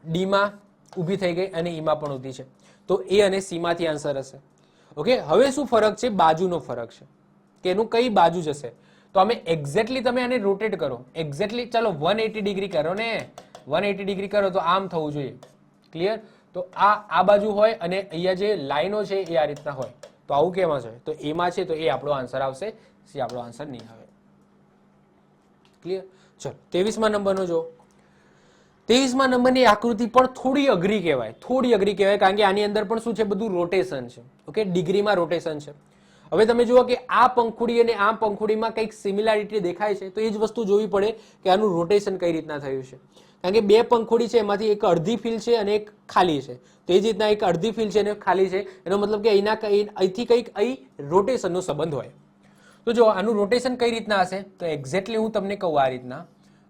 ડી માં ઊભી થઈ ગઈ અને ઈમાં પણ ઊભી છે. તો એ અને સી માંથી આન્સર હશે. ઓકે, હવે શું ફરક છે? બાજુનો ફરક છે કે એનું કઈ બાજુ જશે. તો અમે એક્ઝેક્ટલી તમે આને રોટેટ કરો. એક્ઝેક્ટલી ચાલો 180 ડિગ્રી કરો ને, 180 ડિગ્રી કરો તો આમ થવું જોઈએ. ક્લિયર? તો આ બાજુ હોય અને અહીંયા જે લાઈનો છે એ આ રીતના હોય. તો આવું કેમાં છે? તો એમાં છે, તો એ આપણો આન્સર આવશે. સી આપણો આન્સર નહીં આવે. ક્લિયર? ચલો 23મા નંબરનો જો. 23મા નંબરની આકૃતિ પણ થોડી અઘરી કહેવાય, થોડી અઘરી કહેવાય, કારણ કે આની અંદર પણ શું છે? બધું રોટેશન છે. ઓકે, ડિગ્રીમાં રોટેશન છે. હવે તમે જુઓ કે આ પંખુડી અને આ પંખુડીમાં કંઈક સિમિલારિટી દેખાય છે, તો એ જ વસ્તુ જોવી પડે કે આનું રોટેશન કઈ રીતના થયું છે. કારણ કે બે પંખુડી છે, એમાંથી એક અડધી ફિલ છે અને એક ખાલી છે. તો એ જ રીતના એક અડધી ફિલ છે અને ખાલી છે. એનો મતલબ કે અહીંથી કંઈક અહીં રોટેશનનો સંબંધ હોય. તો જો આનું રોટેશન કઈ રીતના હશે? તો એક્ઝેક્ટલી હું તમને કહું આ રીતના.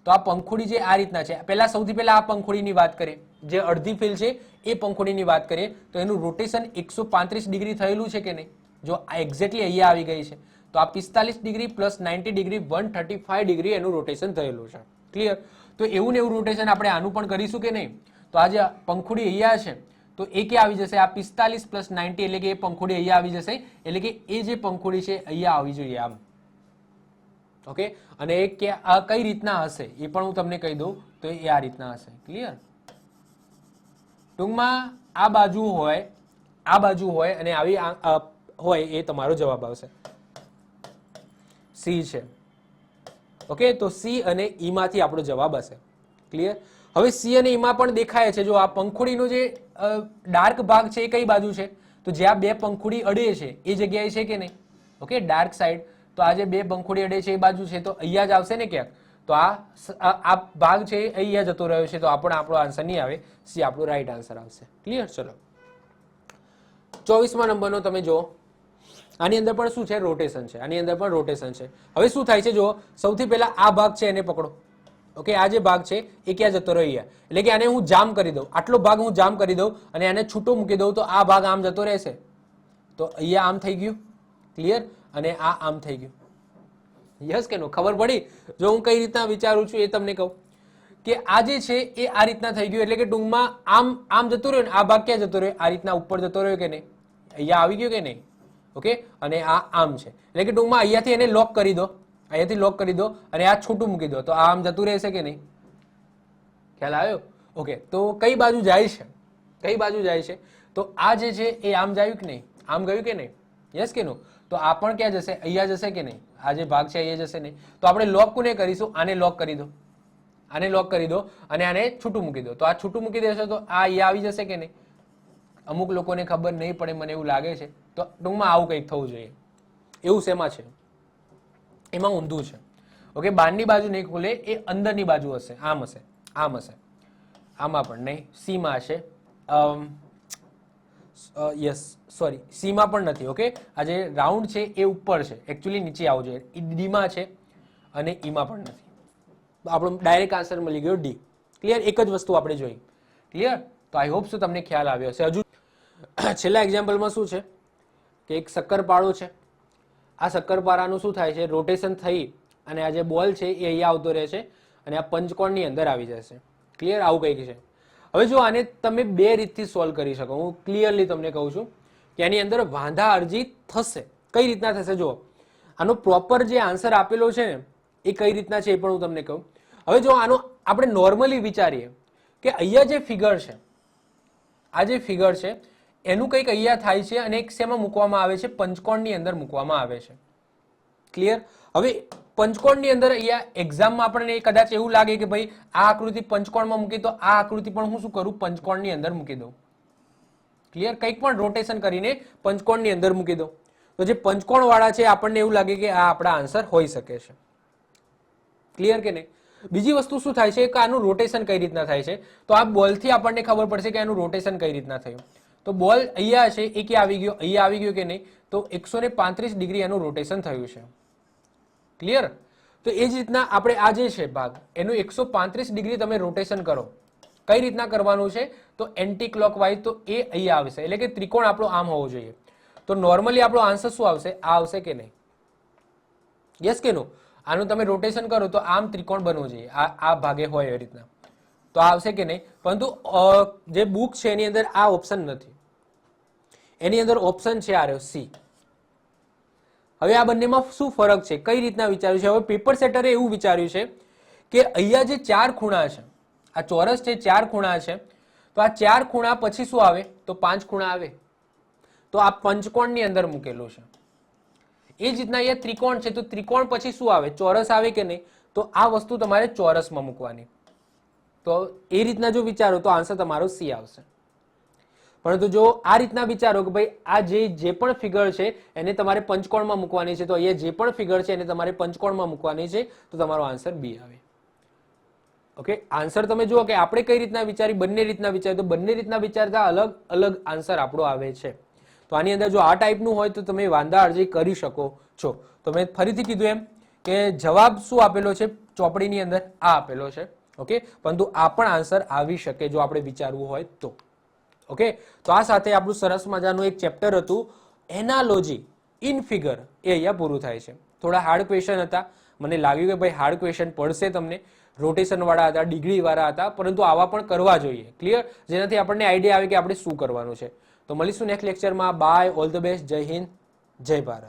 તો આ પંખુડી જે આ રીતના છે, સૌથી પહેલા આ પંખુડીની વાત કરીએ, જે અડધી ફિલ છે એ પંખુડીની વાત કરીએ, તો એનું રોટેશન 135 ડિગ્રી થયેલું છે કે નહીં? જો આ એક્ઝેક્ટલી અહીંયા આવી ગઈ છે તો આ 45 ડિગ્રી પ્લસ 90 ડિગ્રી 135 ડિગ્રી એનું રોટેશન થયેલું છે. ક્લિયર? તો એવું ને એવું રોટેશન આપણે આનું પણ કરીશું કે નહીં? તો આ જે પંખુડી અહીંયા છે તો એ ક્યાં આવી જશે? આ 45 પ્લસ 90 એટલે કે એ પંખુડી અહીંયા આવી જશે, એટલે કે એ જે પંખુડી છે અહીંયા આવી જોઈએ આમ. ઓકે, અને એ કઈ રીતના હશે એ પણ હું તમને કહી દઉં તો એ આ રીતના હશે. ક્લિયર? ટૂંકમાં આ બાજુ હોય અને આવી હોય એ તમારો જવાબ આવશે. સી છે. ઓકે, તો સી અને ઈ માંથી આપણો જવાબ હશે. ક્લિયર? હવે સી અને ઈ માં પણ દેખાય છે, જો આ પંખુડીનો જે ડાર્ક ભાગ છે એ કઈ બાજુ છે? તો જ્યાં બે પંખુડી અડે છે એ જગ્યાએ છે કે નહીં? Okay, dark side. તો આ જે બે પંખુડી અડે છે એ બાજુ છે તો અહીંયા જ આવશે ને ક્યાંક. તો આ ભાગ છે અહીંયા જતો રહ્યો છે તો આપણો આન્સર નહીં આવે, સી આપણો રાઈટ આન્સર આવશે. ક્લિયર? ચલો 24મા નંબરનો તમે જુઓ. આની અંદર પણ શું છે? રોટેશન છે. આની અંદર પણ રોટેશન છે. હવે શું થાય છે? જો સૌથી પહેલા આ ભાગ છે એને પકડો. ઓકે, આ જે ભાગ છે એ ક્યાં જતો રહ્યો? અહીંયા. એટલે કે આને હું જામ કરી દઉં, આટલો ભાગ હું જામ કરી દઉં અને આને છૂટો મૂકી દઉં તો આ ભાગ આમ જતો રહેશે. તો અહીંયા આમ થઈ ગયું. ક્લિયર? અને આ આમ થઈ ગયું. યસ કે નો? ખબર પડી? જો હું કઈ રીતના વિચારું છું એ તમને કહું કે આ જે છે એ આ રીતના થઈ ગયું, એટલે કે ટૂંકમાં આમ જતો રહ્યો ને આ ભાગ ક્યાં જતો રહ્યો? આ રીતના ઉપર જતો રહ્યો કે નહીં? અહીંયા આવી ગયો કે નહીં? ઓકે, અને આ આમ છે એટલે કે ટૂંકમાં અહીંયાથી એને લોક કરી દો, અહીંયાથી લોક કરી દો અને આ છૂટું મૂકી દો તો આ આમ જતું રહેશે કે નહીં? ખ્યાલ આવ્યો? ઓકે, તો કઈ બાજુ જાય છે? કઈ બાજુ જાય છે? તો આ જે છે એ આમ જાય કે નહીં? આમ ગયું કે નહીં? યસ કે નો? તો આ પણ ક્યાં જશે? અહીંયા જશે કે નહીં? આ જે ભાગ છે અહીંયા જશે નહીં. તો આપણે લોક કોને કરીશું? આને લોક કરી દો, આને લોક કરી દો અને આને છૂટું મૂકી દો. તો આ છૂટું મૂકી દેશો તો આ અહીંયા આવી જશે કે નહીં? અમુક લોકોને ખબર નહીં પડે, મને એવું લાગે છે. તો ટૂંકમાં આવું કંઈક થવું જોઈએ. એવું શેમાં છે? એમાં ઊંધું છે. ઓકે, બહારની બાજુ નહીં ખુલે, એ અંદરની બાજુ હશે. આમ હશે, આમ હશે, આમાં પણ નહીં. સીમાં હશે. યસ, સોરી, સીમાં પણ નથી. ઓકે, આ જે રાઉન્ડ છે એ ઉપર છે, એકચ્યુઅલી નીચે આવવું જોઈએ. ડીમાં છે અને ઈમાં પણ નથી. આપણો ડાયરેક્ટ આન્સર મળી ગયો ડી. ક્લિયર? એક જ વસ્તુ આપણે જોઈ. ક્લિયર? તો આઈ હોપ શું તમને ખ્યાલ આવ્યો હશે. હજુ છેલ્લા એક્ઝામ્પલમાં શું છે કે એક શક્કરપારો છે. આ શક્કરપારાનું શું થાય છે? રોટેશન થઈ અને આ જે બોલ છે એ અહીંયા આવતો રહે છે અને આ પંચકોણની અંદર આવી જશે. ક્લિયર? આવું કંઈક છે. હવે જો આને તમે બે રીતથી સોલ્વ કરી શકો. હું ક્લિયરલી તમને કહું છું કે આની અંદર વાંધા અરજી થશે. કઈ રીતના થશે? જો આનો પ્રોપર જે આન્સર આપેલો છે ને એ કઈ રીતના છે એ પણ હું તમને કહું. હવે જો આનો આપણે નોર્મલી વિચારીએ કે અહીંયા જે ફિગર છે, આ જે ફિગર છે એનું કંઈક અહીંયા થાય છે અને એક શેમાં મૂકવામાં આવે છે? પંચકોણની અંદર મૂકવામાં આવે છે. ક્લિયર? હવે પંચકોણની અંદર અહીંયા એક્ઝામમાં આપણને કદાચ એવું લાગે કે ભાઈ આ આકૃતિ પંચકોણમાં મૂકી તો આ આકૃતિ પણ હું શું કરું? પંચકોણની અંદર મૂકી દઉં. ક્લિયર? કંઈક પણ રોટેશન કરીને પંચકોણની અંદર મૂકી દઉં તો જે પંચકોણ વાળા છે આપણને એવું લાગે કે આ આપણા આન્સર હોઈ શકે છે. ક્લિયર કે નહીં? બીજી વસ્તુ શું થાય છે કે આનું રોટેશન કઈ રીતના થાય છે? તો આ બોલથી આપણને ખબર પડશે કે આનું રોટેશન કઈ રીતના થયું. તો બોલ અહીંયા છે એ ક્યાં આવી ગયો? અહીંયા આવી ગયો કે નહીં? તો 135 ડિગ્રી એનું રોટેશન થયું છે. ક્લિયર? તો એ જ રીતના આપણે આ જે છે ભાગ એનું 135 ડિગ્રી તમે રોટેશન કરો. કઈ રીતના કરવાનું છે? તો એન્ટી ક્લોકવાઇઝ. તો એ અહીંયા આવશે એટલે કે ત્રિકોણ આપણો આમ હોવો જોઈએ. તો નોર્મલી આપણો આન્સર શું આવશે? આ આવશે કે નહીં? યસ કે નો? આનું તમે રોટેશન કરો તો આમ ત્રિકોણ બનવું જોઈએ. આ ભાગે હોય એ રીતના તો આ આવશે કે નહીં? પરંતુ જે બુક છે એની અંદર આ ઓપ્શન નથી. એની અંદર ઓપ્શન છે આ રહ્યો સી. હવે આ બંનેમાં શું ફરક છે? કઈ રીતના વિચાર્યું છે? હવે પેપર સેટરે એવું વિચાર્યું છે કે અહીંયા જે ચાર ખૂણા છે, આ ચોરસ છે, ચાર ખૂણા છે, તો આ ચાર ખૂણા પછી શું આવે? તો પાંચ ખૂણા આવે. તો આ પંચકોણની અંદર મૂકેલું છે. એ જ રીતના અહીંયા ત્રિકોણ છે તો ત્રિકોણ પછી શું આવે? ચોરસ આવે કે નહીં? તો આ વસ્તુ તમારે ચોરસમાં મૂકવાની. તો એ રીતના જો વિચારો તો આન્સર તમારો સી આવશે. પરંતુ જો આ રીતના વિચારો કે ભાઈ આ જે પણ ફિગર છે એને તમારે પંચકોણમાં મૂકવાની છે તો અહીંયા જે પણ ફિગર છે એને તમારે પંચકોણમાં મૂકવાની છે તો તમારો આન્સર બી આવે. ઓકે, આન્સર તમે જુઓ કે આપણે કઈ રીતના વિચારી, બંને રીતના વિચારી તો બંને રીતના વિચારતા અલગ અલગ આન્સર આપણો આવે છે. તો આની અંદર જો આ ટાઈપનું હોય તો તમે વાંધા અરજી કરી શકો છો. તો મેં ફરીથી કીધું એમ કે જવાબ શું આપેલો છે ચોપડીની અંદર? આ આપેલો છે. ઓકે, પરંતુ આ પણ આન્સર આવી શકે જો આપણે વિચારવું હોય તો. ઓકે, તો આ સાથે આપણું સરસ મજાનું એક ચેપ્ટર હતું એનાલોજી ઇન ફિગર એ અહીંયા પૂરું થાય છે. થોડા હાર્ડ ક્વેશ્ચન હતા, મને લાગ્યું કે ભાઈ હાર્ડ ક્વેશ્ચન પડશે તમને, રોટેશન વાળા હતા, ડિગ્રી વાળા હતા, પરંતુ આવા પણ કરવા જોઈએ. ક્લિયર? જેનાથી આપણને આઈડિયા આવે કે આપણે શું કરવાનું છે. તો મળીશું નેક્સ્ટ લેક્ચરમાં. બાય, ઓલ ધ બેસ્ટ, જય હિન્દ, જય ભારત.